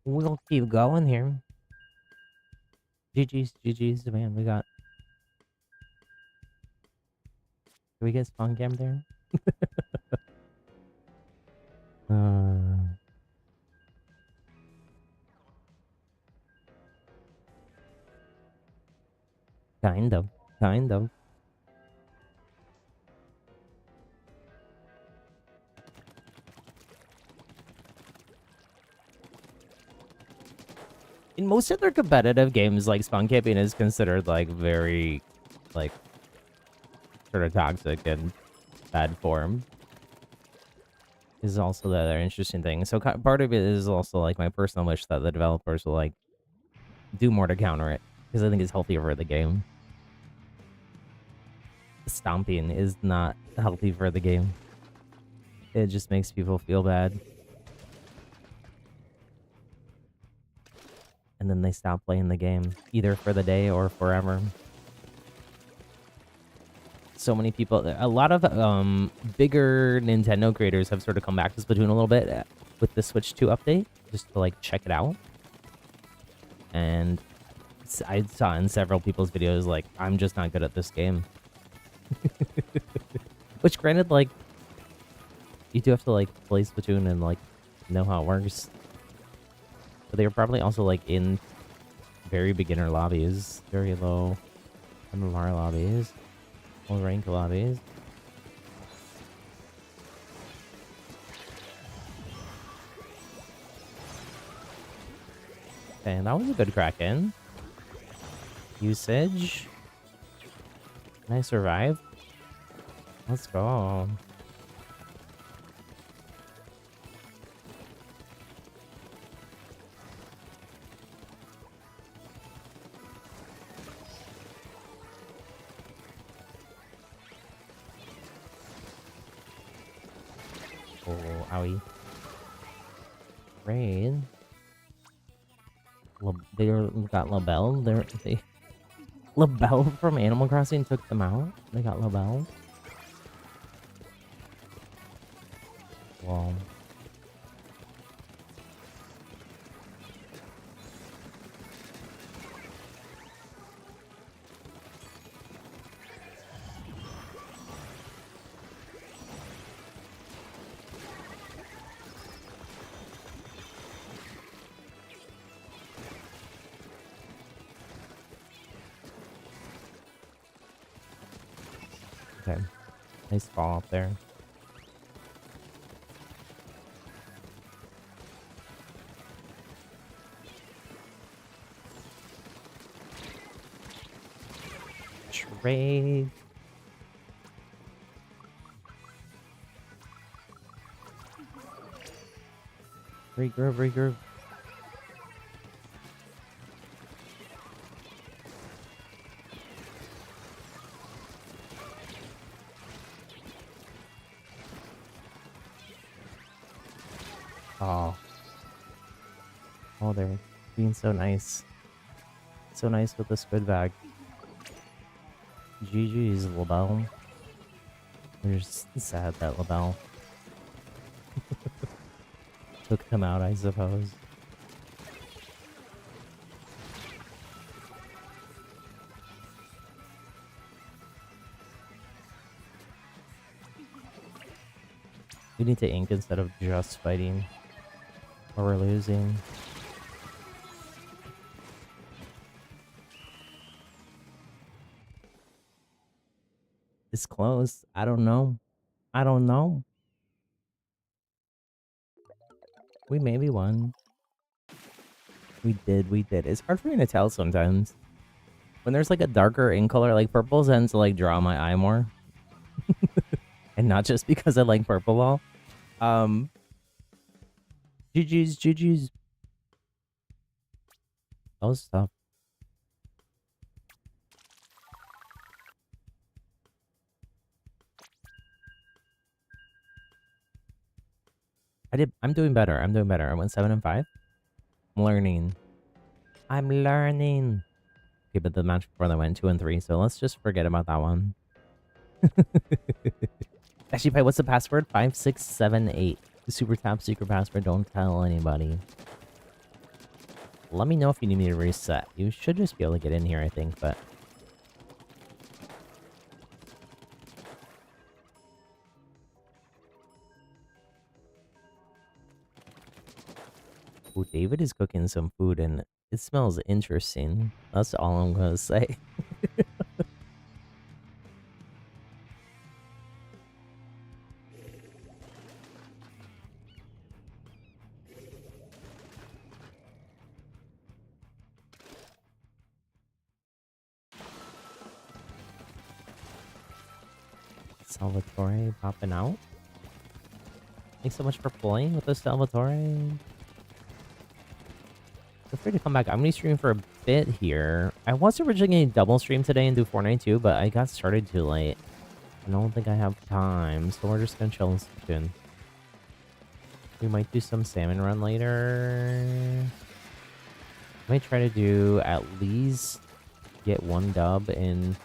We'll keep going here. GG's, man. We got. Can we get spawn cam there? Kind of. Kind of. In most other competitive games, like, spawn camping is considered, like, very, like, sort of toxic and bad form. Is also the other interesting thing. So part of it is also, like, my personal wish that the developers will, like, do more to counter it because I think it's healthier for the game. Stomping is not healthy for the game. It just makes people feel bad. And then they stop playing the game, either for the day or forever. So many people, a lot of bigger Nintendo creators have sort of come back to Splatoon a little bit with the Switch 2 update, just to like check it out. And I saw in several people's videos, like, I'm just not good at this game. Which, granted, like, you do have to like play Splatoon and like know how it works. But they were probably also like in very beginner lobbies, very low MMR lobbies, low rank lobbies. Okay, that was a good Kraken. Usage. Can I survive? Let's go. Oh, owie. Raid. They got LaBelle. LaBelle from Animal Crossing took them out. They got LaBelle. Wow. Okay. Nice fall up there. Trade. Regroup. Oh. Oh, they're being so nice. So nice with the squid bag. GG's, LaBelle. We're just sad that LaBelle took them out, I suppose. We need to ink instead of just fighting. Or we're losing. It's close. I don't know. We maybe won. We did. It's hard for me to tell sometimes. When there's like a darker ink color, like purple tends to like draw my eye more. And not just because I like purple all. GG's. That was tough. I'm doing better. I went 7 and 5. I'm learning. Okay, but the match before that went 2 and 3, so let's just forget about that one. Actually, Pi, what's the password? 5678. The super top secret password. Don't tell anybody. Let me know if you need me to reset. You should just be able to get in here, I think, but... Ooh, David is cooking some food, and it smells interesting. That's all I'm gonna say. Salvatore popping out. Thanks so much for playing with us, Salvatore. Feel free to come back. I'm gonna be streaming for a bit here. I was originally gonna double stream today and do Fortnite too, but I got started too late. I don't think I have time, so we're just gonna chill and Splatoon. We might do some salmon run later. I might try to do at least get one dub in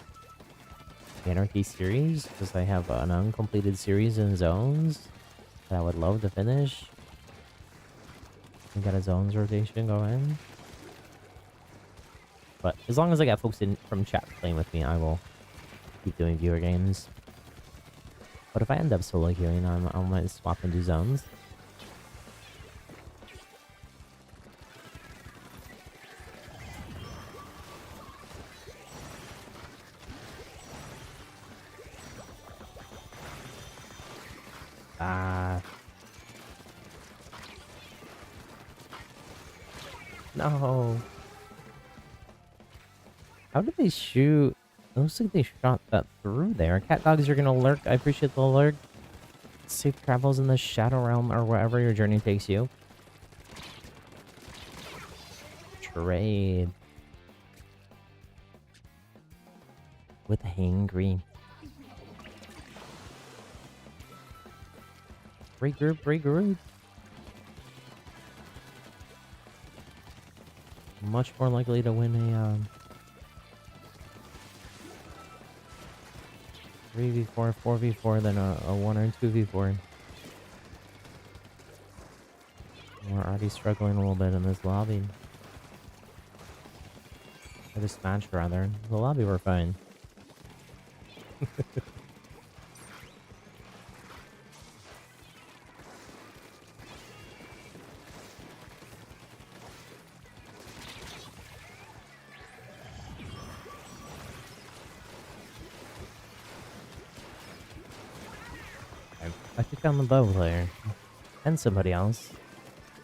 Anarchy series, because I have an uncompleted series in zones that I would love to finish. We got a zones rotation going. But as long as I got folks in from chat playing with me, I will keep doing viewer games. But if I end up solo queuing, I might swap and do zones. No. How did they shoot? It looks like they shot that through there. Cat dogs are gonna lurk. I appreciate the lurk. Safe travels in the Shadow Realm or wherever your journey takes you. Trade. With Hangry. Regroup, regroup. Much more likely to win a 3v4, 4v4 than a 1 or 2v4. We're already struggling a little bit in this lobby. Or this match, rather. The lobby, we're fine. I took down the bow player. And somebody else.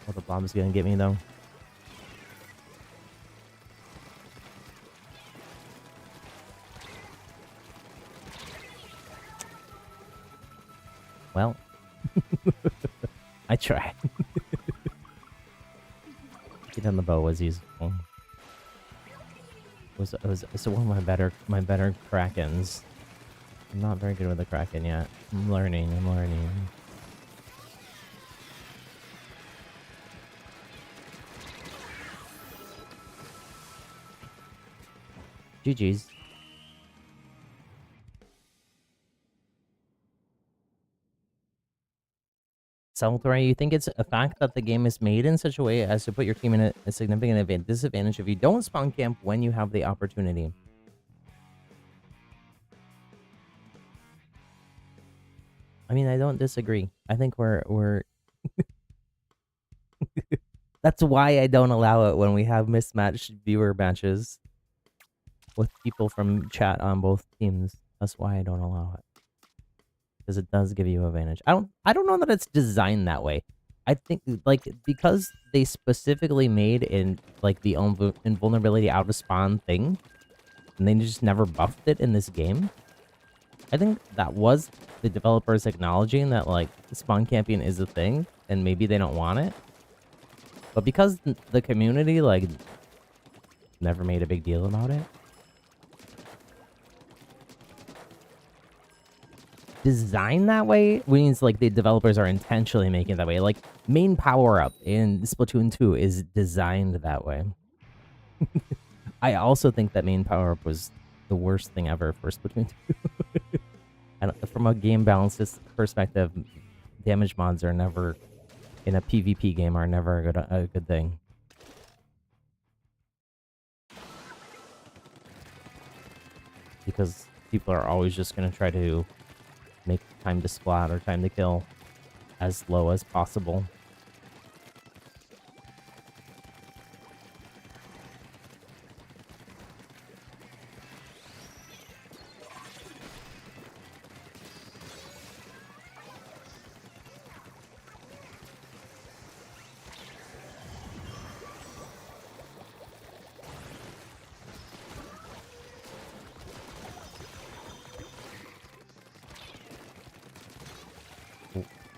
Well, the bomb's gonna get me, though. Well. I tried. Get down the bow was useful. It was one of my better Krakens. I'm not very good with the Kraken yet. I'm learning. GG's. Salvatore, you think it's a fact that the game is made in such a way as to put your team in a significant disadvantage if you don't spawn camp when you have the opportunity? I mean, I don't disagree. I think we're That's why I don't allow it when we have mismatched viewer matches with people from chat on both teams. That's why I don't allow it. Because it does give you advantage. I don't know that it's designed that way. I think like because they specifically made in like the invulnerability out of spawn thing, and they just never buffed it in this game. I think that was the developers acknowledging that like spawn camping is a thing, and maybe they don't want it. But because the community like never made a big deal about it. Design that way means like the developers are intentionally making it that way. Like main power up in Splatoon 2 is designed that way. I also think that main power up was the worst thing ever for Splatoon 2. And from a game balance perspective, damage mods are never in a PvP game are never a good thing. Because people are always just going to try to make time to splat or time to kill as low as possible.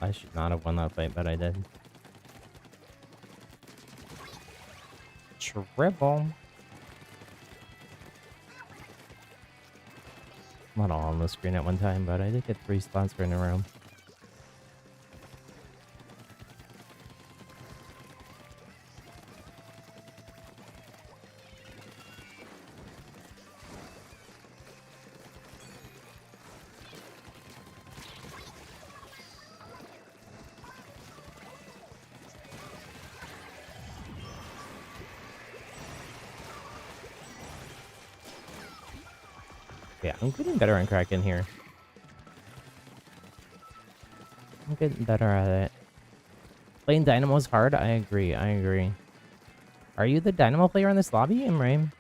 I should not have won that fight, but I did. shrivel. Not all on the screen at one time, but I did get 3 spots right in a row. Yeah, I'm getting better at Kraken here. I'm getting better at it. Playing Dynamo's hard? I agree, I agree. Are you the Dynamo player in this lobby, Imraim?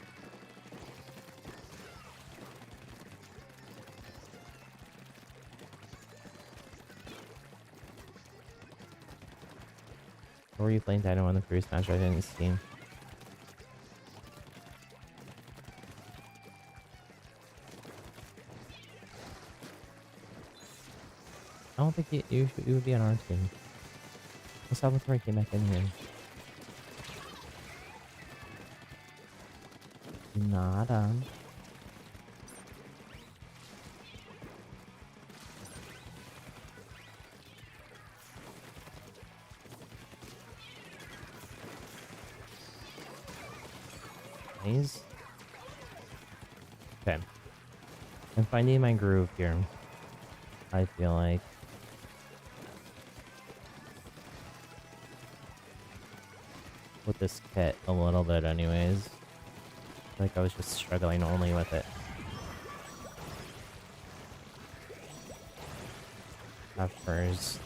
Or were you playing Dynamo in the previous match? I didn't see. I don't think you would be on our team. What's up with Ray came back in here? Nada. Nice. Okay. I'm finding my groove here. I feel like. With this kit a little bit anyways. Like I was just struggling only with it. At first.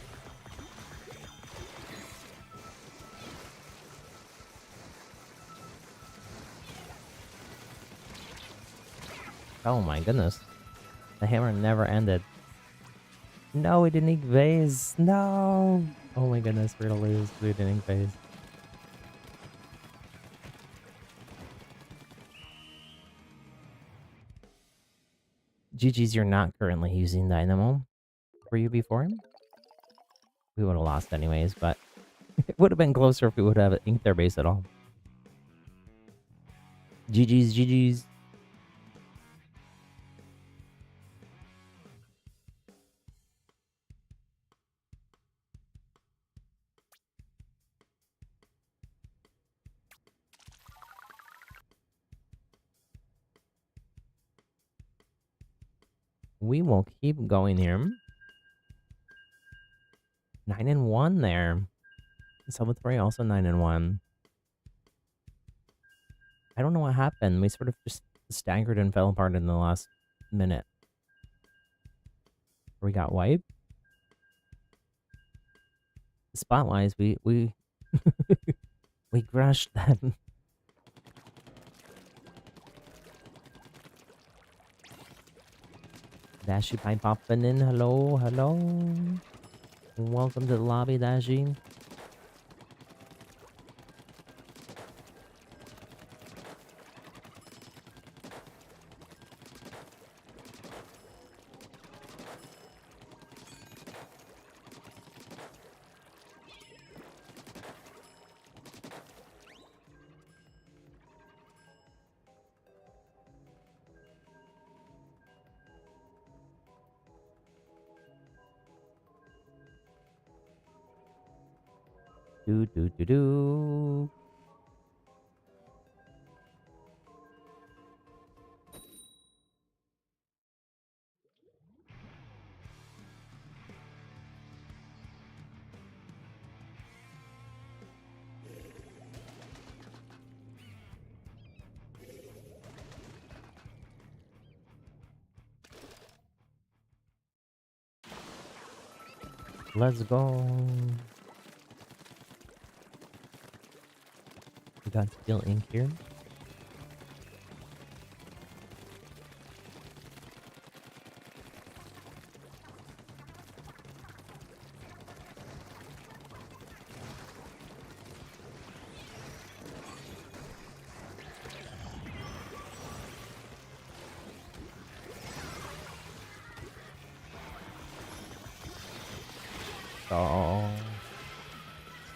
Oh my goodness. The hammer never ended. No, we didn't ink vase. No. Oh my goodness, we're gonna lose. We didn't ink vase. GG's, you're not currently using Dynamo. Were you before him? We would have lost anyways, but it would have been closer if we would have inked their base at all. GG's, GG's. We will keep going here. 9-1 there. Sub 3 also 9-1. I don't know what happened. We sort of just staggered and fell apart in the last minute. We got wiped. Spot-wise, we we crushed them. Dashi Pie popping in. Hello, hello. Welcome to the lobby, Dashi. Do do do do. Let's go. We got steel ink here.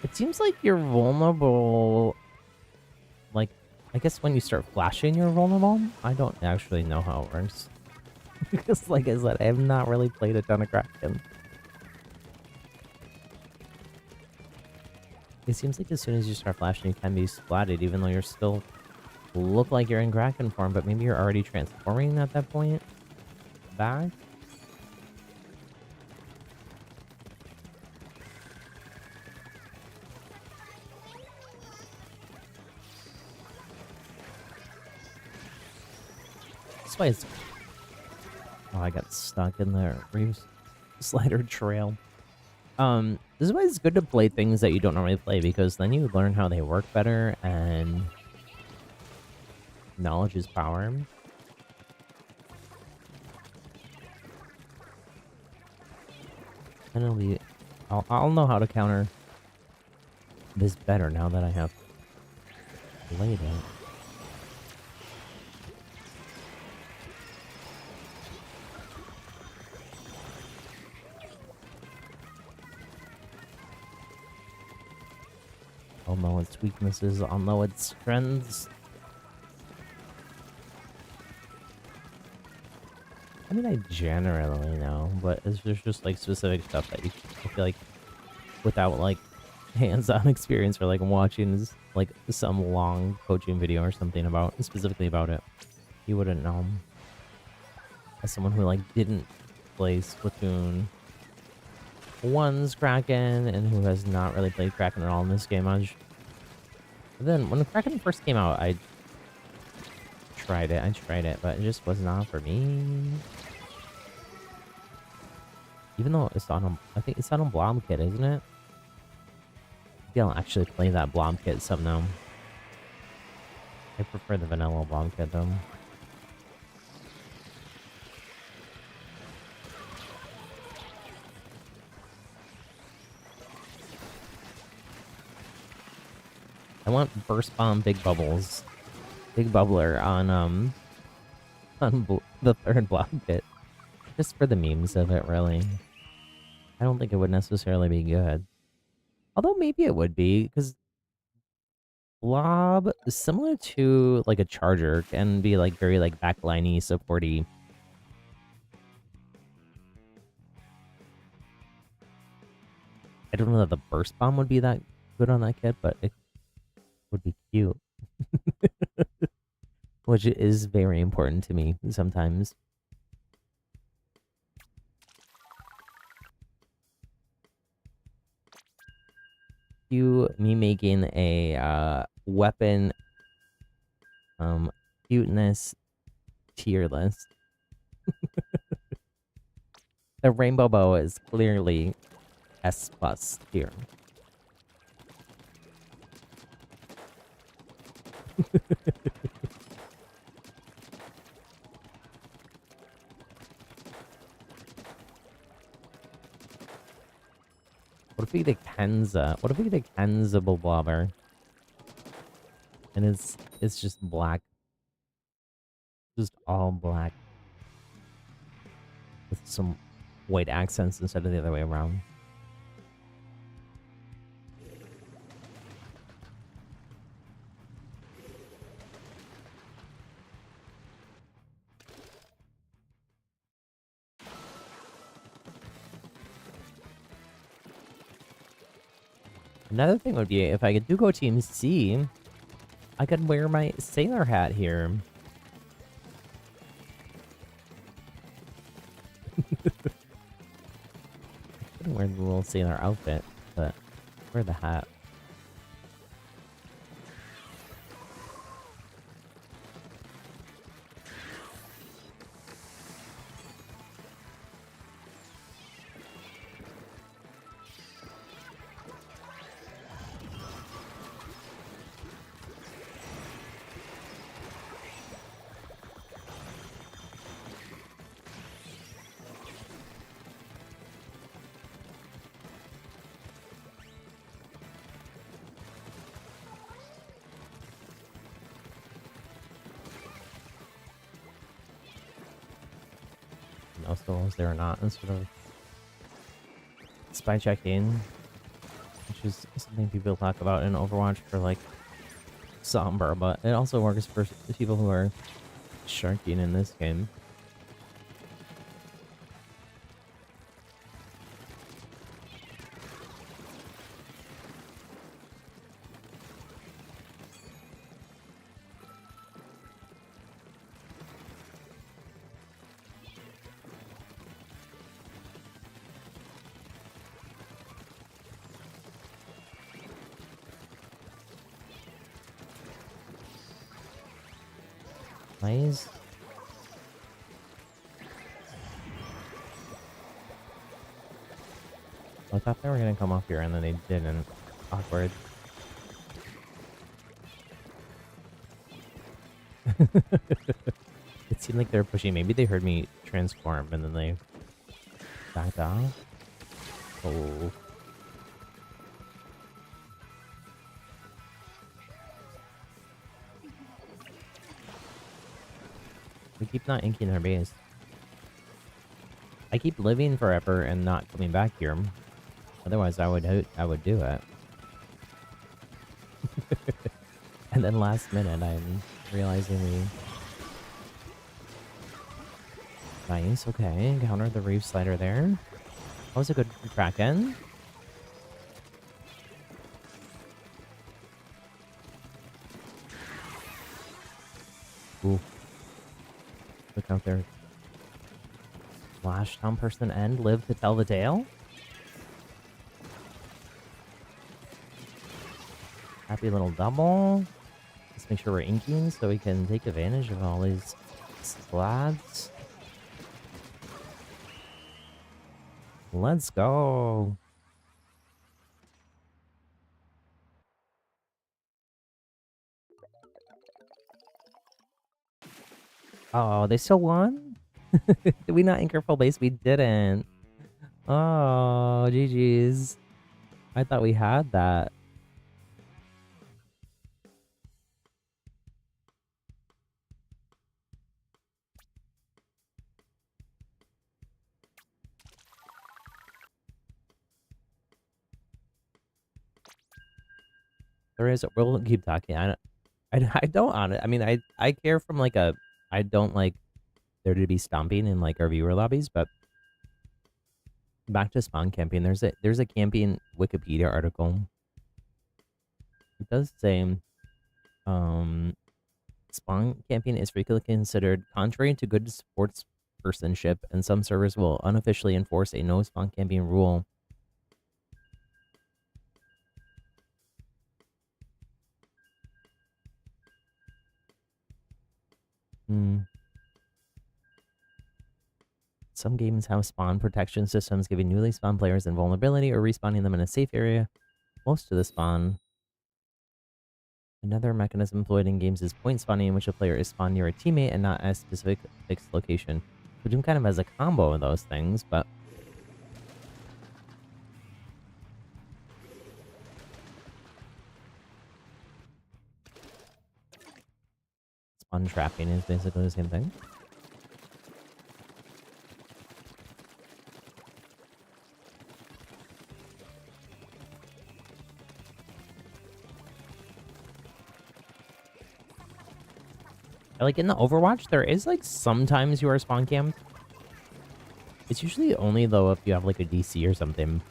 It seems like you're vulnerable, like, I guess when you start flashing, you're vulnerable. I don't actually know how it works. Because, like I said, I have not really played a ton of Kraken. It seems like as soon as you start flashing, you can be splatted, even though you're still look like you're in Kraken form, but maybe you're already transforming at that point. Back. That's why it's... Oh, I got stuck in the Reeves slider trail. This is why it's good to play things that you don't normally play, because then you learn how they work better, and knowledge is power. And it'll be... I'll know how to counter this better now that I have played it. I'll know its weaknesses, I'll know its strengths. I mean, I generally know, but there's just like specific stuff that I feel like without like hands-on experience or like watching like some long coaching video or something about specifically about it, you wouldn't know. As someone who like didn't play Splatoon 1's Kraken and who has not really played Kraken at all in this game much. Then when Kraken first came out, I tried it, but it just was not for me. Even though it's on I think it's on a Blob kit, isn't it? Maybe I'll actually play that Blob kit some now. I prefer the vanilla Blob kit though. I want Burst Bomb Big Bubbles. Big Bubbler on the third Blob kit. Just for the memes of it, really. I don't think it would necessarily be good. Although maybe it would be, because Blob is similar to like a Charger, can be like very like backliney, supporty. I don't know that the Burst Bomb would be that good on that kit, but it would be cute. Which is very important to me sometimes. Me making a weapon cuteness tier list. The rainbow bow is clearly S+ tier. What if we get Kenza? What if we get a Kenzable Blobber? And it's just black. Just all black. With some white accents instead of the other way around. Another thing would be, if I could do go Team C, I could wear my sailor hat here. I couldn't wear the little sailor outfit, but wear the hat. Souls there or not, and sort of spy checking, which is something people talk about in Overwatch for like somber, but it also works for people who are sharking in this game. Nice. I thought they were gonna come off here and then they didn't. Awkward. It seemed like they were pushing. Maybe they heard me transform and then they backed off. Oh. We keep not inking our base. I keep living forever and not coming back here. Otherwise, I would do it. And then last minute, I'm realizing we... Nice, okay. Counter the reef slider there. That was a good Kraken. Ooh. Look out there. Flash down person end, live to tell the tale. Happy little double. Let's make sure we're inking so we can take advantage of all these splats. Let's go. Oh, they still won? Did we not anchor full base? We didn't. Oh, GG's. I thought we had that. There is. We'll keep talking. I don't on it. I mean, I care from like a. I don't like there to be stomping in like our viewer lobbies, but back to spawn camping. There's a camping Wikipedia article. It does say, spawn camping is frequently considered contrary to good sportspersonship, and some servers will unofficially enforce a no spawn camping rule. Some games have spawn protection systems, giving newly spawned players invulnerability or respawning them in a safe area close to the spawn. Another mechanism employed in games is point spawning, in which a player is spawned near a teammate and not at a specific fixed location. We do kind of as a combo of those things, but spawn trapping is basically the same thing. Like in the Overwatch, there is like sometimes you are spawn camped. It's usually only though if you have like a DC or something.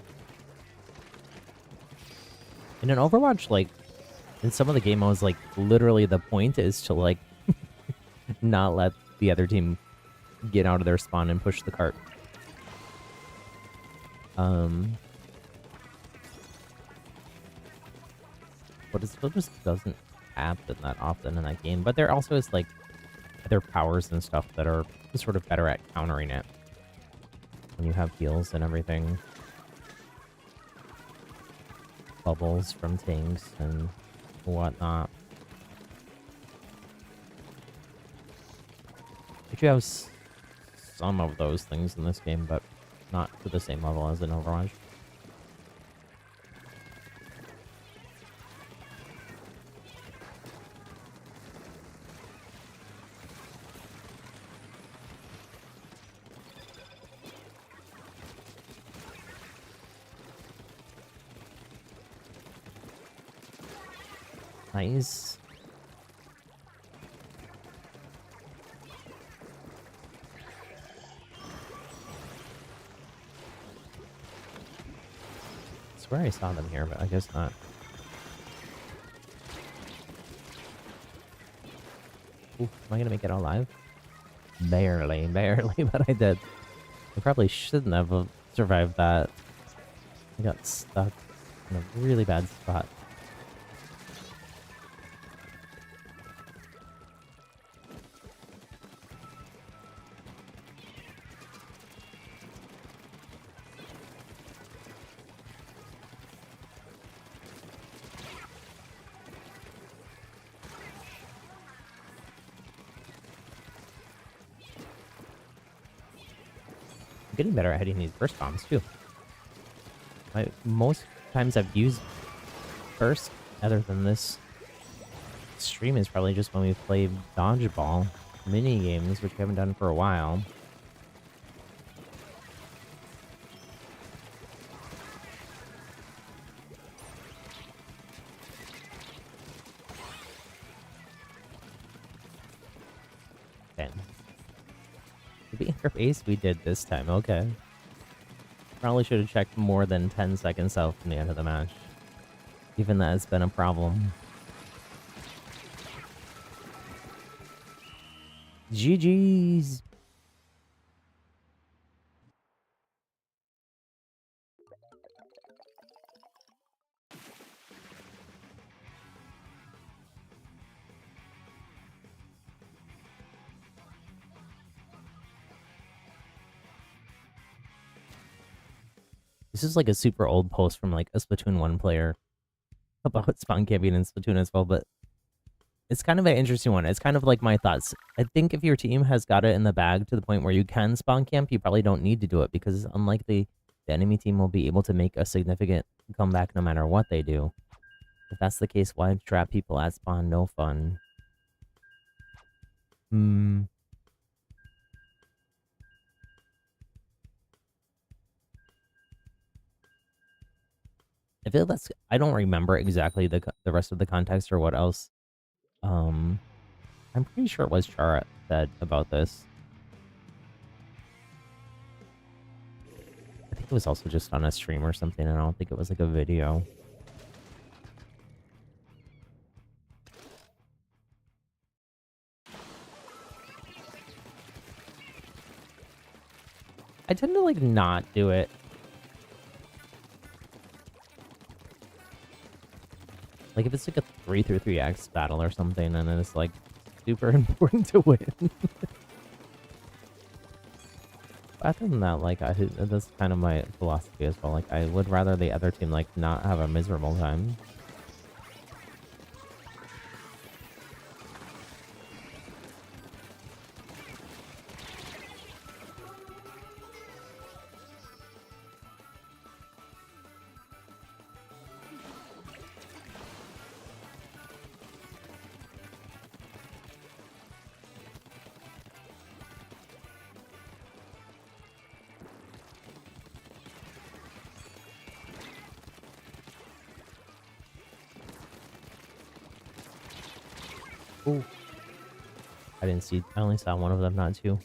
In an Overwatch, like in some of the game modes, like literally the point is to like not let the other team get out of their spawn and push the cart. But it still just doesn't happen that often in that game. But there also is like other powers and stuff that are sort of better at countering it when you have heals and everything. Bubbles from tanks and whatnot. You have some of those things in this game, but not to the same level as in Overwatch. Nice. swear I saw them here, but I guess not. Ooh, am I gonna make it alive? Barely, barely, but I did. I probably shouldn't have survived that. I got stuck in a really bad spot. I'm getting better at hitting these burst bombs too. Most times I've used burst, other than this stream, is probably just when we play dodgeball mini games, which we haven't done for a while. Okay. Did we interface? We did this time. Okay. Probably should have checked more than 10 seconds out from the end of the match. Even that has been a problem. GG's! This is like a super old post from like a Splatoon 1 player about spawn camping in Splatoon as well, but it's kind of an interesting one. It's kind of like my thoughts. I think if your team has got it in the bag to the point where you can spawn camp, you probably don't need to do it because it's unlikely the enemy team will be able to make a significant comeback no matter what they do. If that's the case, why trap people at spawn? No fun. I feel that's... I don't remember exactly the rest of the context or what else. I'm pretty sure it was Chara said about this. I think it was also just on a stream or something. I don't think it was like a video. I tend to like not do it. Like if it's like a 3-3-3x battle or something, and then it's like super important to win. Other than that, like that's kind of my philosophy as well. Like I would rather the other team like not have a miserable time. Ooh. I didn't see... I only saw one of them, not two.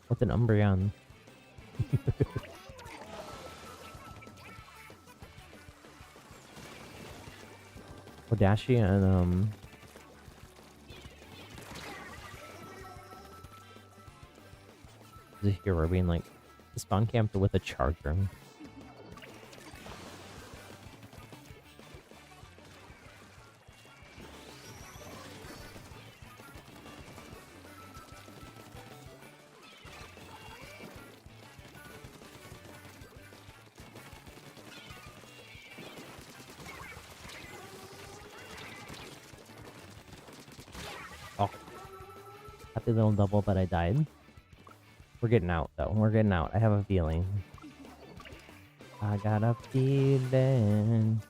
With an Umbreon. Odashi and, the hero being like spawn camped with a charger. Oh. Happy little double, but I died. We're getting out, though. We're getting out. I have a feeling. I got a feeling.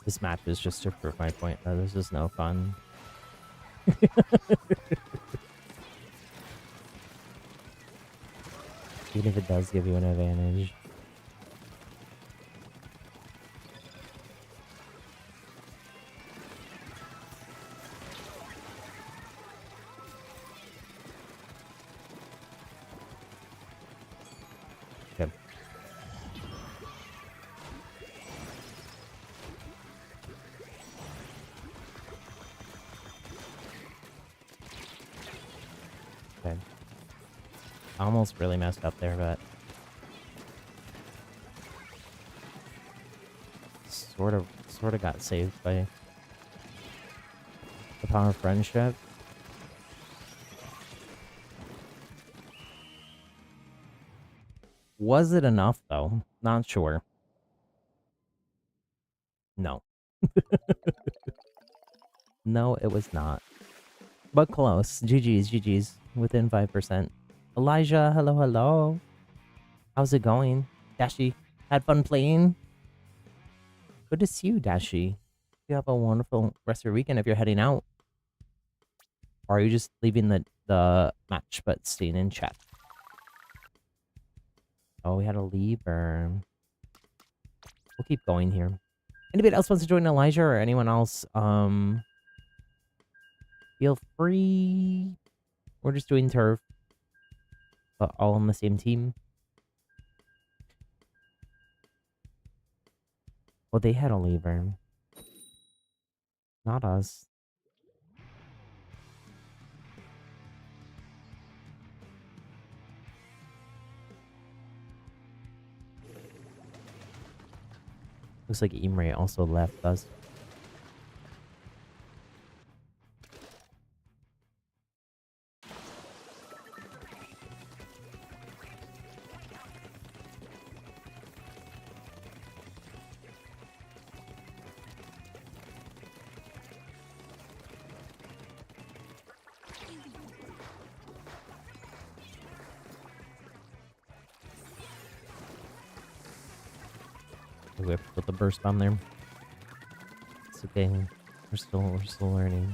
This map is just to prove my point that this is no fun. Even if it does give you an advantage. Almost really messed up there, but sort of got saved by the power of friendship. Was it enough though? Not sure. No. No, it was not. But close. GG's, GG's. Within 5%. Elijah, hello, hello. How's it going? Dashi, had fun playing? Good to see you, Dashi. You have a wonderful rest of your weekend if you're heading out. Or are you just leaving the match but staying in chat? Oh, we had a lever. We'll keep going here. Anybody else wants to join Elijah or anyone else? Feel free. We're just doing turf, but all on the same team. Well, they had a lever. Not us. Looks like Imre also left us. We have to put the burst on there. It's okay. We're still learning.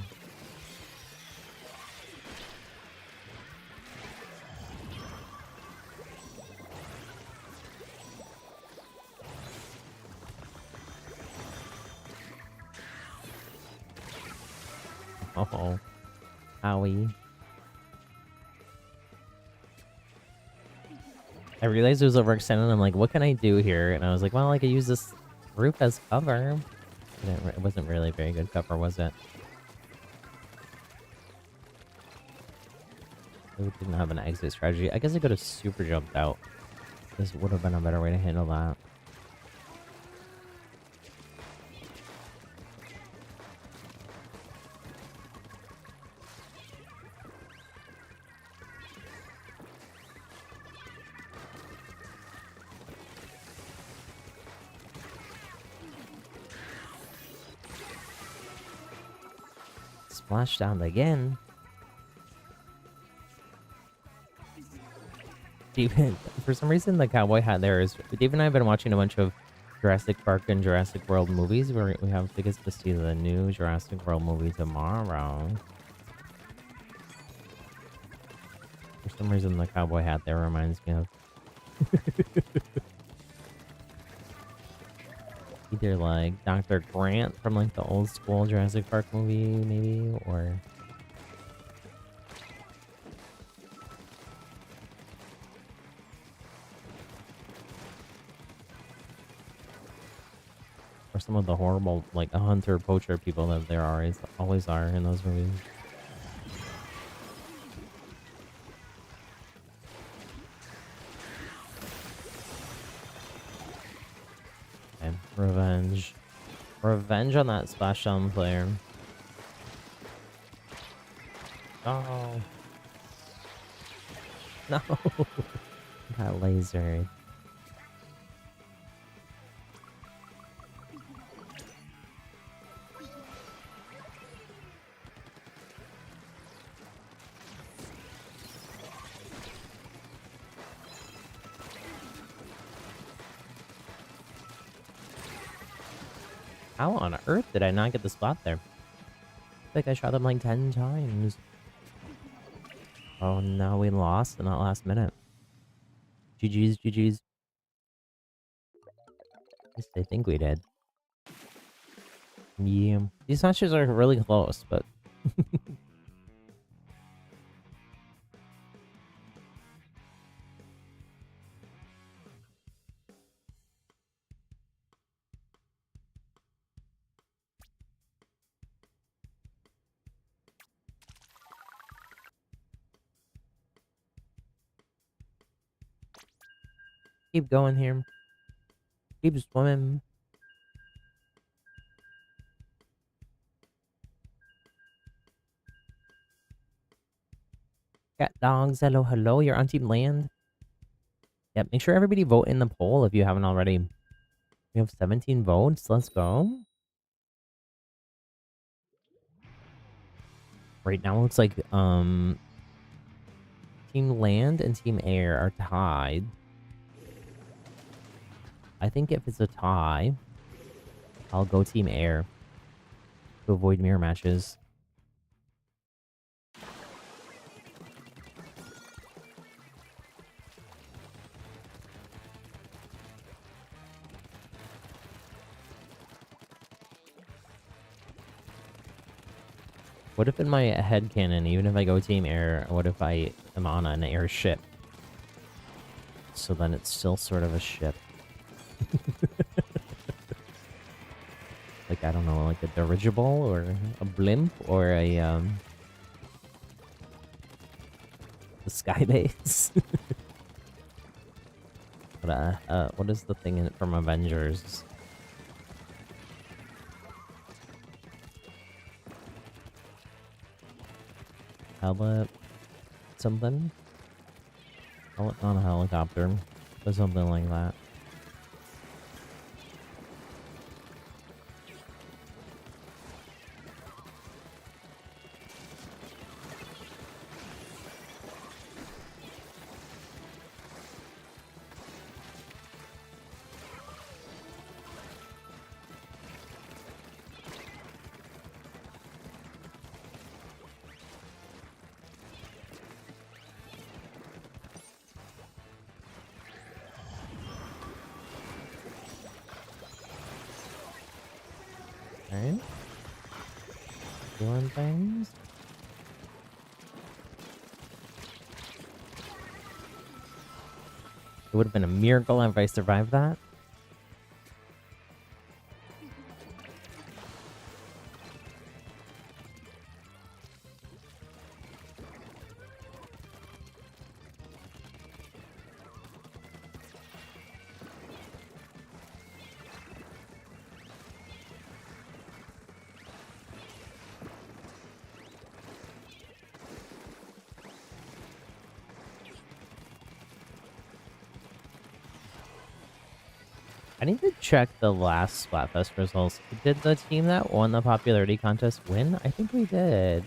Oh, Howie. I realized it was overextended. I'm like, what can I do here? And I was like, well, I could use this roof as cover. It wasn't really very good cover, was it? We didn't have an exit strategy. I guess I could have super jumped out. This would have been a better way to handle that. Splash down again. David, for some reason, the cowboy hat there is. Dave and I have been watching a bunch of Jurassic Park and Jurassic World movies. We have tickets to see the new Jurassic World movie tomorrow. For some reason, the cowboy hat there reminds me of either like Dr. Grant from like the old school Jurassic Park movie, maybe, or some of the horrible like hunter poacher people that there always are in those movies. Okay, revenge. Revenge on that splashdown player. Oh. No. That laser. How on earth did I not get the spot there? I think I shot them like 10 times. Oh no, we lost in that last minute. GG's, GG's. At least I think we did. Yeah. These matches are really close, but... Keep going here. Keep swimming. Cat dogs, hello, hello. You're on Team Land. Yep, make sure everybody vote in the poll if you haven't already. We have 17 votes. Let's go. Right now, it looks like Team Land and Team Air are tied. I think if it's a tie, I'll go Team Air to avoid mirror matches. What if in my headcanon, even if I go Team Air, what if I am on an airship? So then it's still sort of a ship. Like, I don't know, like a dirigible or a blimp or a sky base. What is the thing from Avengers? Something? Not a helicopter, but something like that. Alright. Doing things. It would have been a miracle if I survived that. I need to check the last Splatfest results. Did the team that won the popularity contest win? I think we did.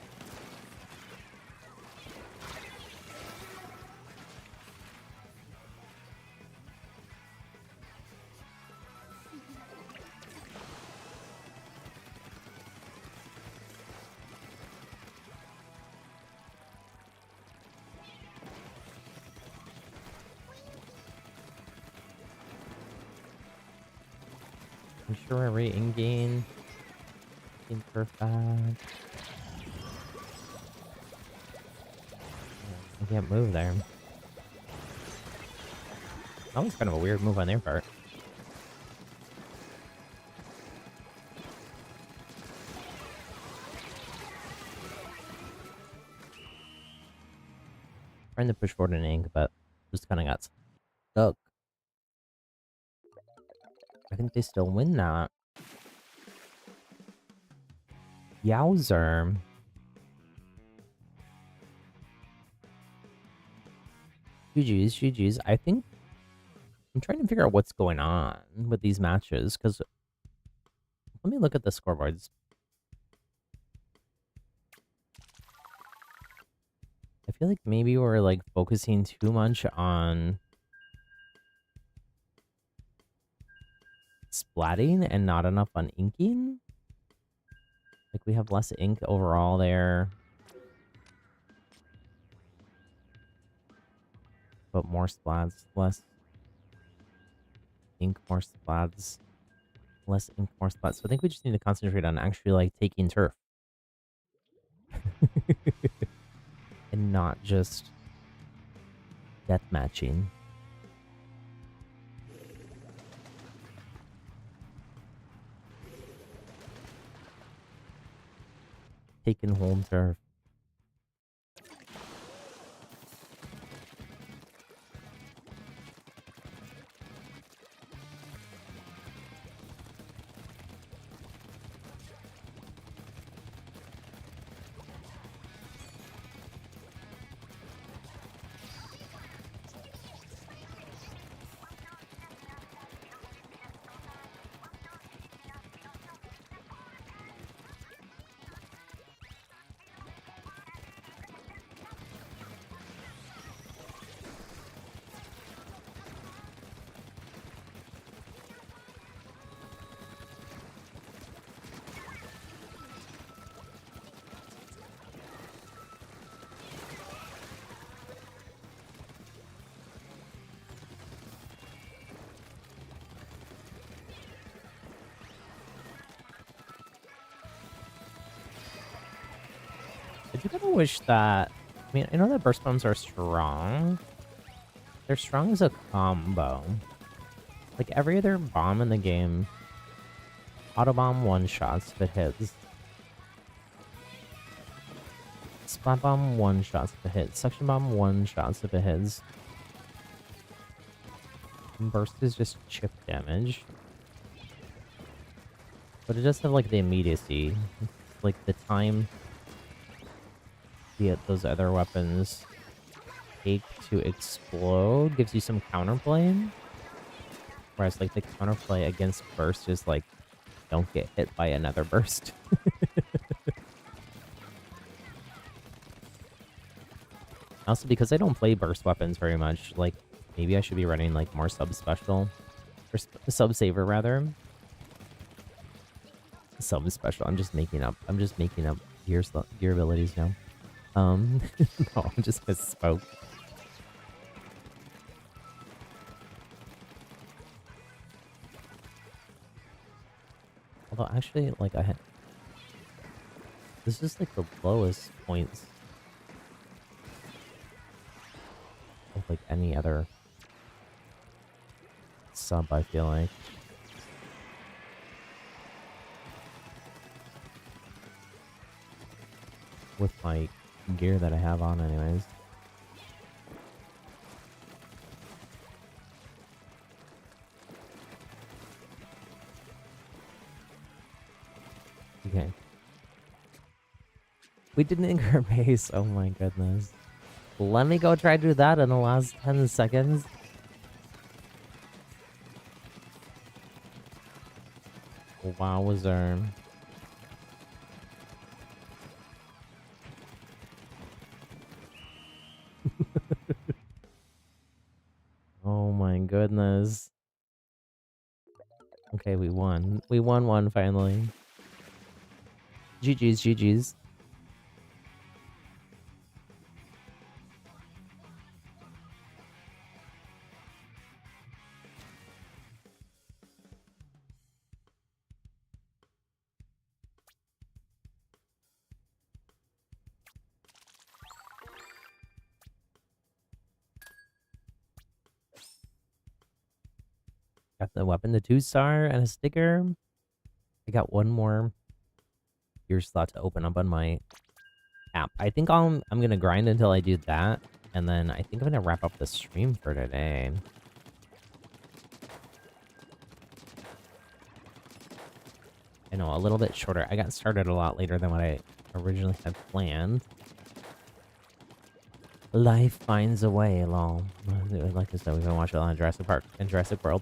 I'm sure we're in-game. Perfect. I can't move there. That was kind of a weird move on their part. Trying to push forward in ink, but just kind of got stuck. I think they still win that. Yowzer. GG's, GG's. I think I'm trying to figure out what's going on with these matches, because let me look at the scoreboards. I feel like maybe we're like focusing too much on splatting and not enough on inking. Like we have less ink overall there. But more splats, less ink, more splats. Less ink, more splats. So I think we just need to concentrate on actually like taking turf. And not just death matching. Taking home turf. I do kind of wish that... I mean, I know that burst bombs are strong. They're strong as a combo. Like, every other bomb in the game... Auto bomb one-shots if it hits. Splat bomb one-shots if it hits. Suction bomb one-shots if it hits. Burst is just chip damage. But it does have, like, the immediacy. Like, the time those other weapons take to explode gives you some counterplay. Whereas, like, the counterplay against burst is, like, don't get hit by another burst. Also, because I don't play burst weapons very much, like, maybe I should be running, like, more sub-special. Or sub-saver, rather. Sub-special. I'm just making up gear abilities now. No, I just misspoke. Although, actually, like, this is, like, the lowest points of, like, any other sub, I feel like. With my gear that I have on anyways. Okay. We didn't incur base. Oh my goodness. Let me go try to do that in the last 10 seconds. Wowzer. Oh my goodness. Okay, we won. We won one finally. GG's, GG's. Got the weapon, the 2-star, and a sticker. I got one more gear slot to open up on my app. I think I'm gonna grind until I do that, and then I think I'm gonna wrap up the stream for today. I know, a little bit shorter. I got started a lot later than what I originally had planned. Life finds a way, lol. Like I said, we've been watching a lot of Jurassic Park and Jurassic World.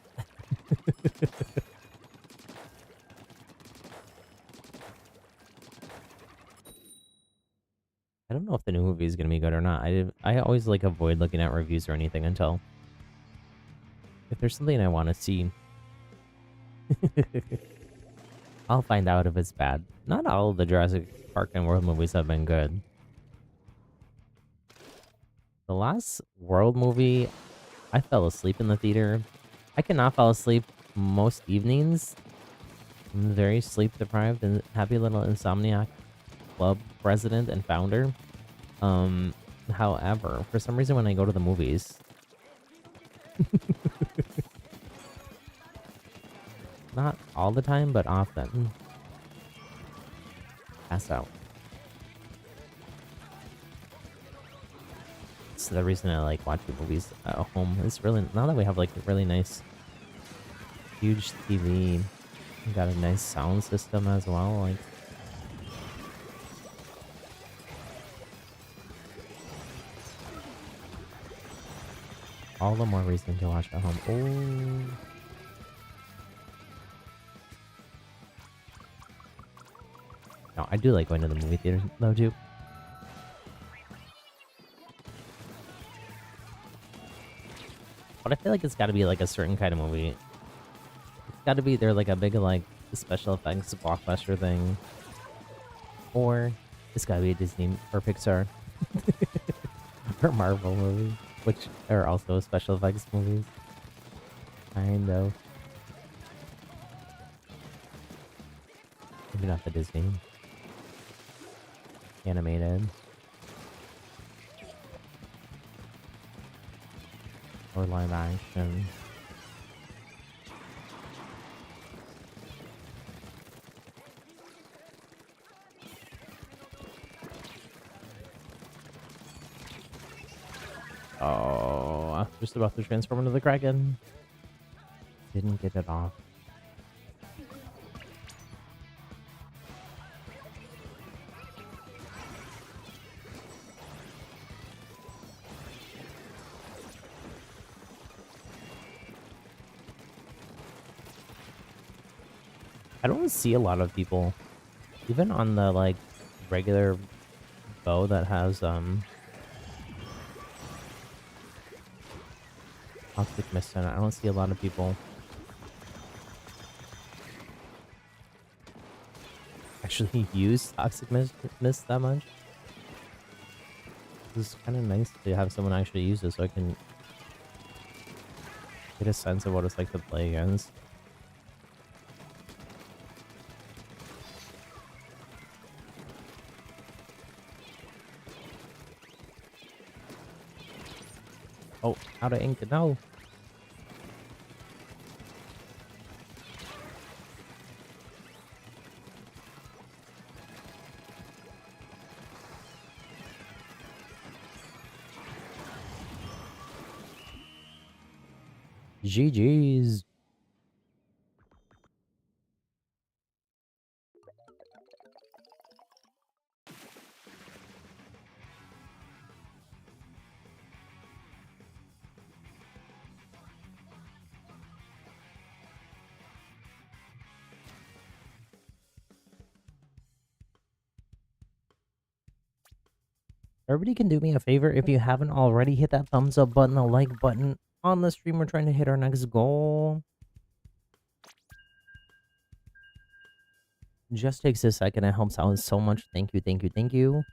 I don't know if the new movie is gonna be good or not. I always like avoid looking at reviews or anything until if there's something I want to see. I'll find out if it's bad. Not all of the Jurassic Park and World movies have been good. The last World movie, I fell asleep in the theater. I cannot fall asleep most evenings. I'm very sleep deprived and happy little insomniac club president and founder. However, for some reason when I go to the movies, not all the time, but often, pass out. It's the reason I like watching movies at home. It's really, now that we have like a really nice, huge TV, we got a nice sound system as well. Like, all the more reason to watch at home. Oh. No, I do like going to the movie theater though too. But I feel like it's got to be like a certain kind of movie. It's got to be either like a big like special effects blockbuster thing, or it's got to be a Disney or Pixar or Marvel movie, which are also special effects movies. Kind of. Maybe not the Disney animated. or live action. Oh, I'm just about to transform into the Kraken. Didn't get it off. I don't see a lot of people, even on the like regular bow that has toxic mist in it. I don't see a lot of people actually use toxic mist that much. It's kind of nice to have someone actually use it so I can get a sense of what it's like to play against. Oh, out of ink. No. GG's. Everybody can do me a favor. If you haven't already, hit that thumbs up button, the like button on the stream. We're trying to hit our next goal. Just takes a second. It helps out so much. Thank you, thank you, thank you.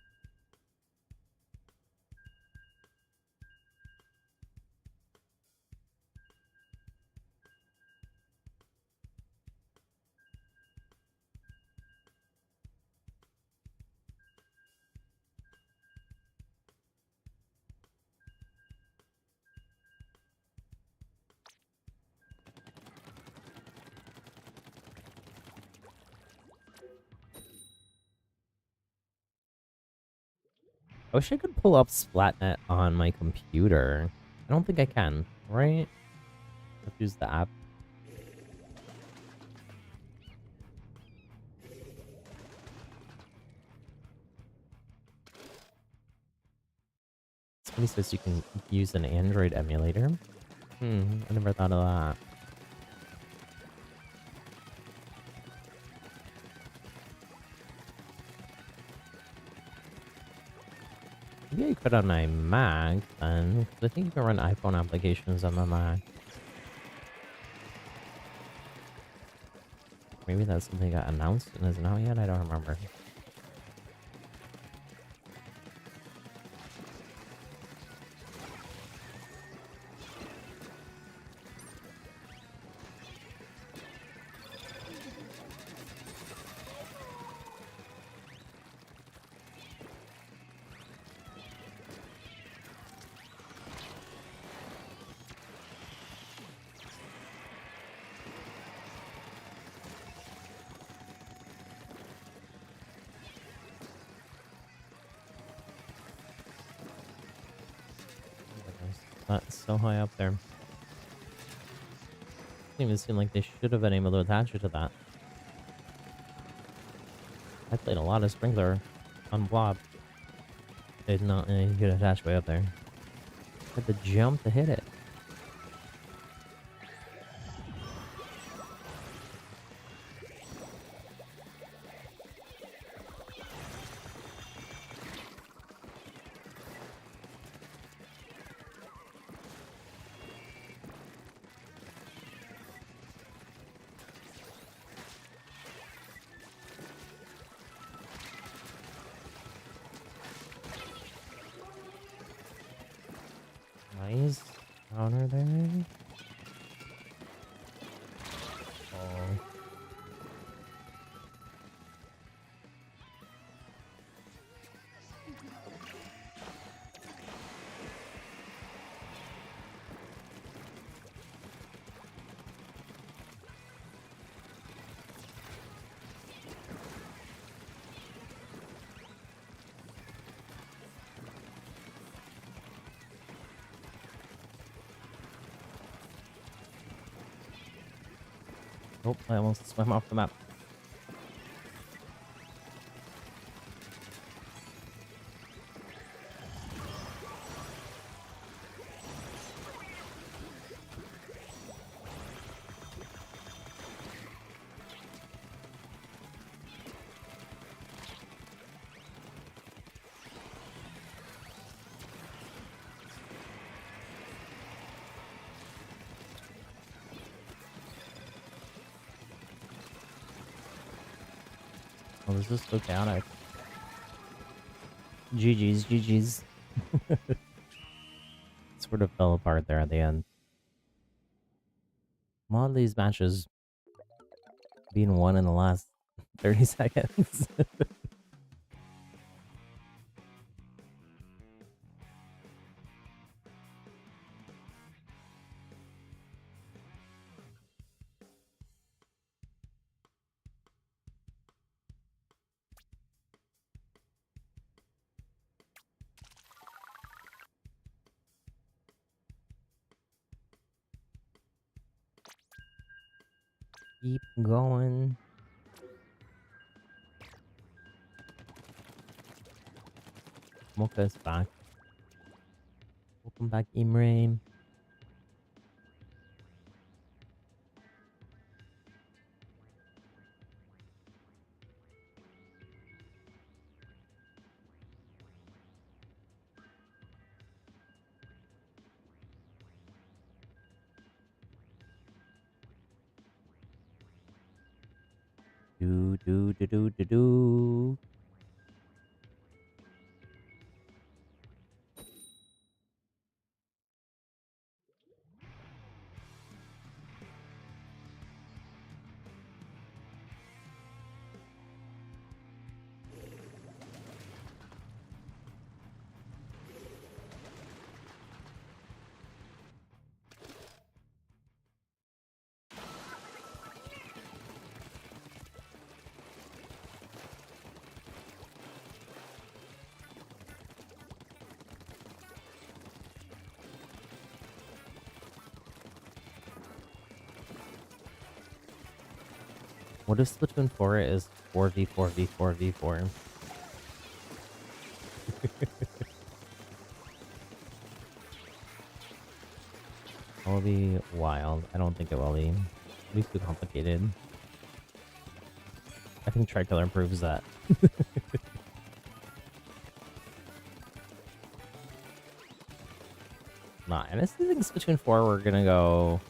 I wish I could pull up Splatnet on my computer. I don't think I can, right? Let's use the app. Somebody says you can use an Android emulator. I never thought of that. Maybe I could on my Mac then. I think you can run iPhone applications on the Mac. Maybe that's something that got announced and isn't out yet? I don't remember. That's so high up there. Doesn't even seem like they should have been able to attach it to that. I played a lot of Sprinkler on Blob. Did not you could attach way up there. Had to jump to hit it. Nice counter there. Oh. Oh, I almost swam off the map. Oh, this is so chaotic. GG's, GG's. Sort of fell apart there at the end. A lot of these matches being won in the last 30 seconds. Keep going. Mocha is back. Welcome back, Imre. Do. What if Splatoon 4 is 4v4v4v4? That will be wild. I don't think it will be. It'll be too complicated. I think Tricolor proves that. Nah, and I think Splatoon 4 we're gonna go...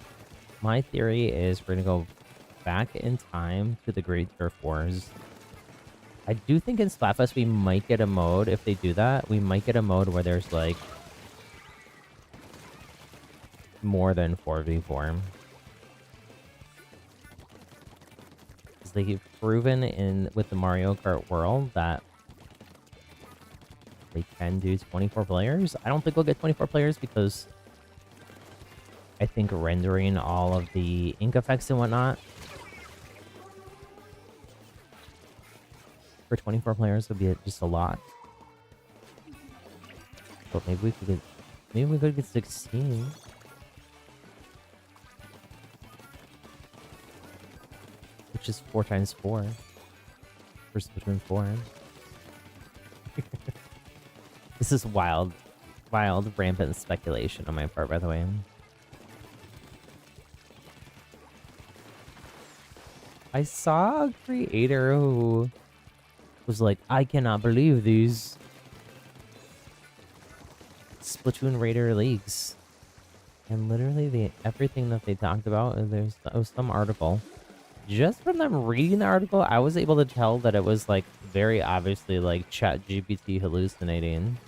My theory is we're gonna go back in time to the Great Turf Wars. I do think in Splatfest we might get a mode, if they do that, we might get a mode where there's like more than 4v4. Because they've proven with the Mario Kart world that they can do 24 players. I don't think we'll get 24 players because I think rendering all of the ink effects and whatnot for 24 players would be just a lot. But maybe we could get 16. Which is 4 times 4. For Splatoon 4. This is wild, rampant speculation on my part, by the way. I saw a creator who was like, I cannot believe these Splatoon Raider leaks. And literally everything that they talked about, there was some article. Just from them reading the article, I was able to tell that it was like very obviously like ChatGPT hallucinating.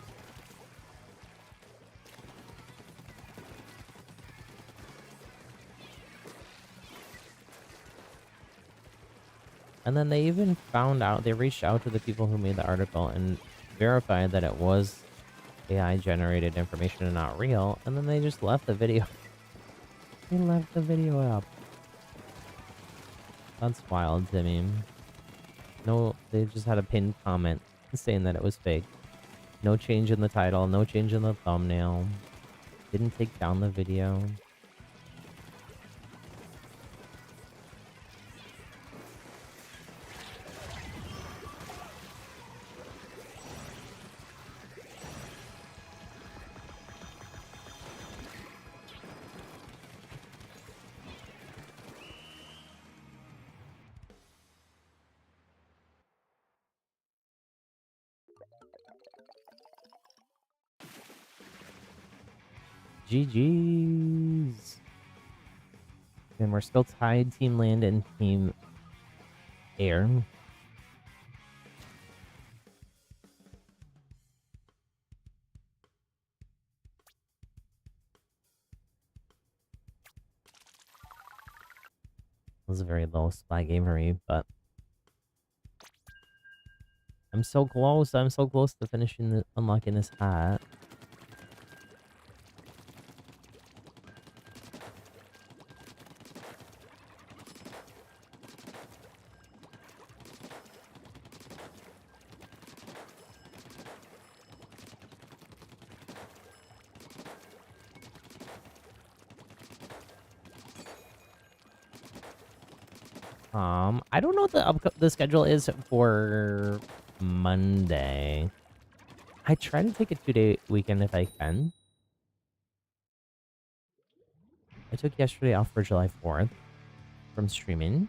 And then they even they reached out to the people who made the article and verified that it was AI generated information and not real. And then they just left the video. They left the video up. That's wild to me. No, they just had a pinned comment saying that it was fake. No change in the title, no change in the thumbnail. Didn't take down the video. GG's. And we're still tied Team Land and Team Air. It was a very low spy game for me, but I'm so close. I'm so close to finishing unlocking this hat. I don't know what the schedule is for Monday. I try to take a 2-day weekend if I can. I took yesterday off for July 4th from streaming.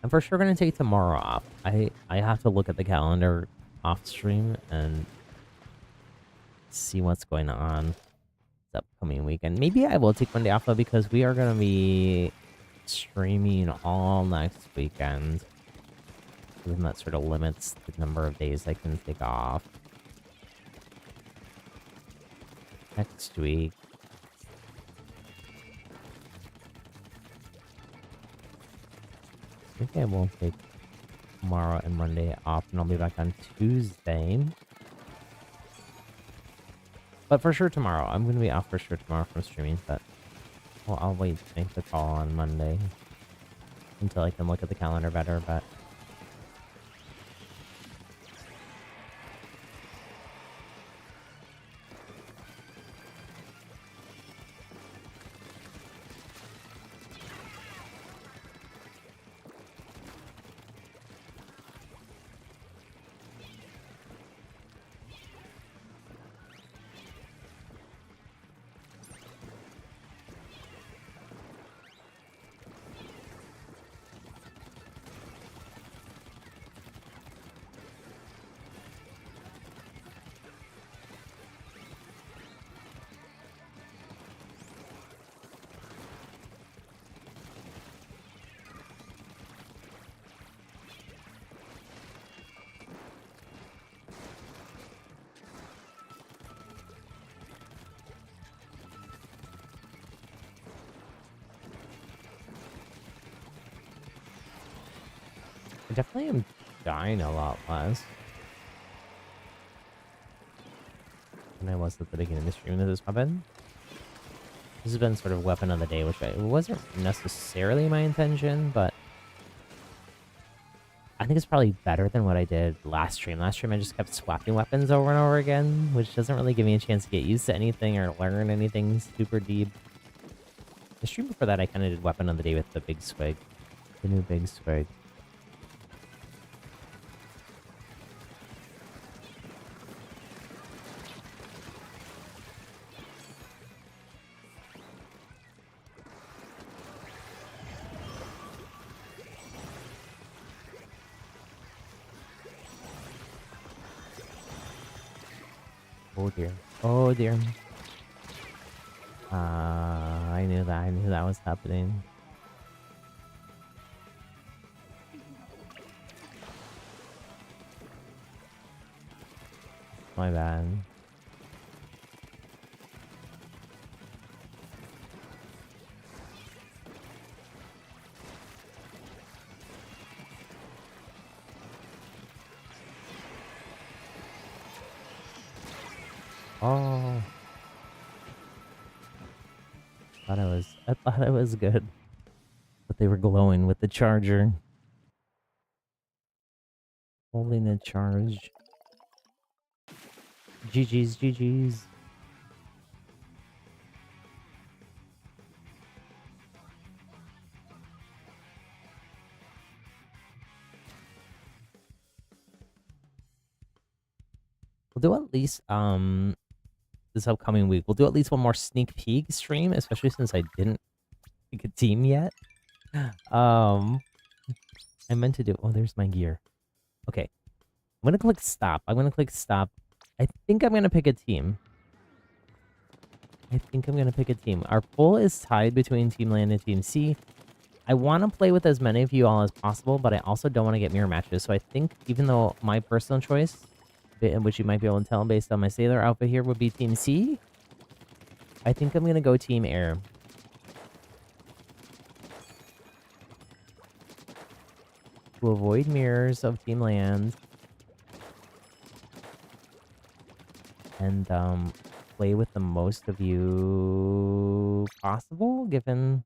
I'm for sure gonna take tomorrow off. I have to look at the calendar off stream and see what's going on this upcoming weekend. Maybe I will take one day off though, because we are gonna be streaming all next weekend. And that sort of limits the number of days I can take off. Next week. Maybe I won't take tomorrow and Monday off, and I'll be back on Tuesday. But for sure tomorrow. I'm going to be off for sure tomorrow from streaming, but well, I'll wait to make the call on Monday until I can look at the calendar better, but I definitely am dying a lot less than I was at the beginning of the stream of this weapon. This has been sort of weapon of the day, which wasn't necessarily my intention, but I think it's probably better than what I did last stream. Last stream I just kept swapping weapons over and over again, which doesn't really give me a chance to get used to anything or learn anything super deep. The stream before that I kind of did weapon of the day with the big swig. The new big swig. Oh dear. Oh dear. I knew that. I knew that was happening. My bad. Oh. I thought I was good. But they were glowing with the charger. Holding the charge. GG's, GG's. We'll do at least, this upcoming week, we'll do at least one more sneak peek stream, especially since I didn't pick a team yet. I meant to do, oh, there's my gear. Okay. I'm gonna click stop. I'm gonna click stop. I think I'm gonna pick a team. I think I'm gonna pick a team. Our pool is tied between Team Land and Team Sea. I want to play with as many of you all as possible, but I also don't want to get mirror matches. So I think, even though my personal choice, which you might be able to tell based on my sailor outfit here, would be Team Sea, I think I'm gonna go Team Air. To avoid mirrors of Team Land. And play with the most of you possible, given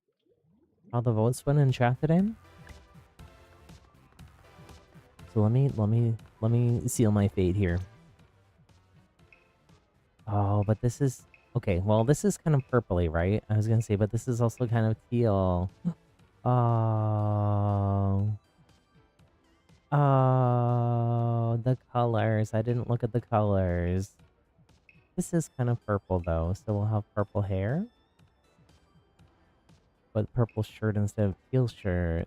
how the votes went in chat today. So let me seal my fate here. Oh, but this is okay. Well, this is kind of purpley, right? I was gonna say, but this is also kind of teal. Oh, oh, the colors. I didn't look at the colors. This is kind of purple though, so we'll have purple hair. But purple shirt instead of teal shirt.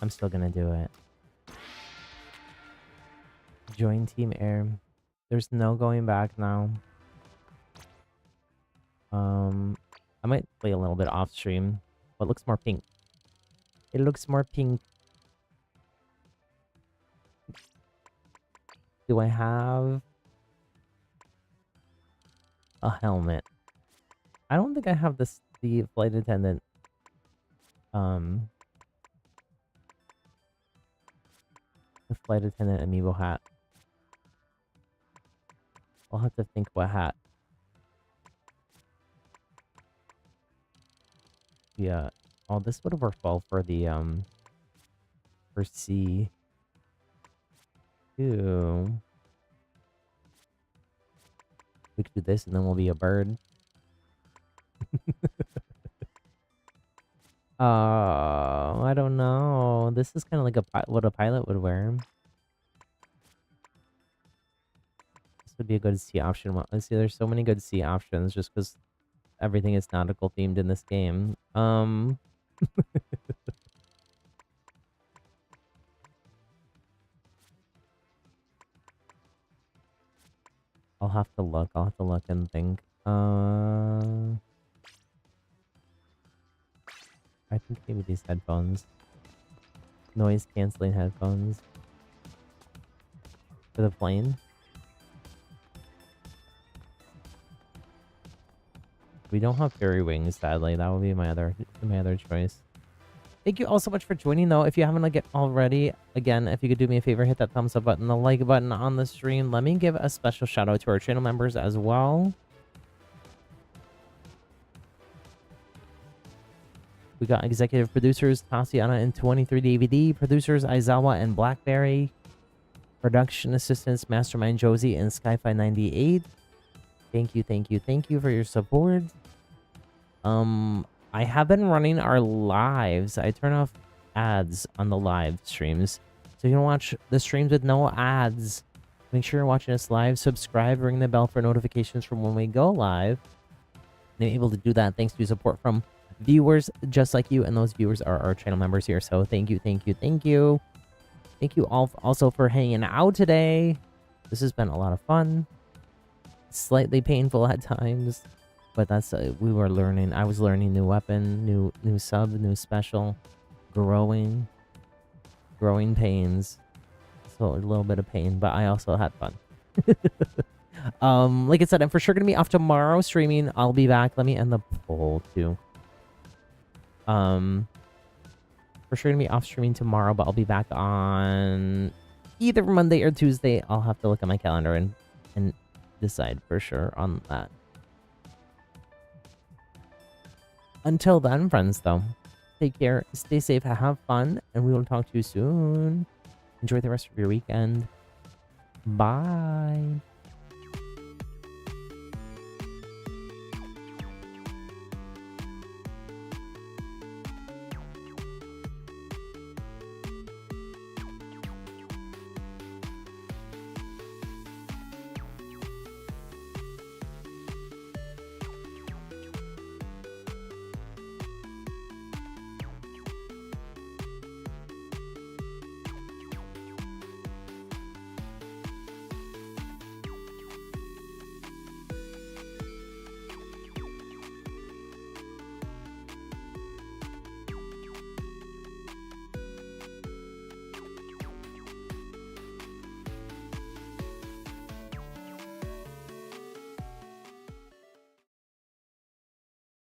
I'm still gonna do it. Join Team Air. There's no going back now. I might play a little bit off stream, but it looks more pink. It looks more pink. Do I have a helmet? I don't think I have the flight attendant. The flight attendant amiibo hat. I'll have to think what hat. Yeah. Oh, this would have worked well for the for C. Ew. We could do this and then we'll be a bird. I don't know. This is kind of like what a pilot would wear. This would be a good C option. Let's see, there's so many good C options just because everything is nautical themed in this game. I'll have to look. I'll have to look and think. I think maybe these headphones. Noise canceling headphones. For the plane. We don't have fairy wings, sadly. That would be my other choice. Thank you all so much for joining, though. If you haven't already, again, if you could do me a favor, hit that thumbs up button, the like button on the stream. Let me give a special shout out to our channel members as well. We got executive producers Tatiana and 23DVD, producers Aizawa and Blackberry, production assistants Mastermind Josie and Skyfi98. Thank you for your support. I have been running our lives. I turn off ads on the live streams, so you can watch the streams with no ads. Make sure you're watching us live. Subscribe, ring the bell for notifications from when we go live. And I'm able to do that thanks to support from viewers just like you, and those viewers are our channel members here. So thank you. Thank you all also for hanging out today. This has been a lot of fun. Slightly painful at times, but that's we were learning. I was learning new weapon, new sub, new special, growing pains. So a little bit of pain, but I also had fun. Like I said, I'm for sure gonna be off tomorrow streaming. I'll be back. Let me end the poll too. For sure gonna be off streaming tomorrow, but I'll be back on either Monday or Tuesday. I'll have to look at my calendar and decide for sure on that. Until then, friends, though, take care, stay safe, have fun, and we will talk to you soon. Enjoy the rest of your weekend. Bye.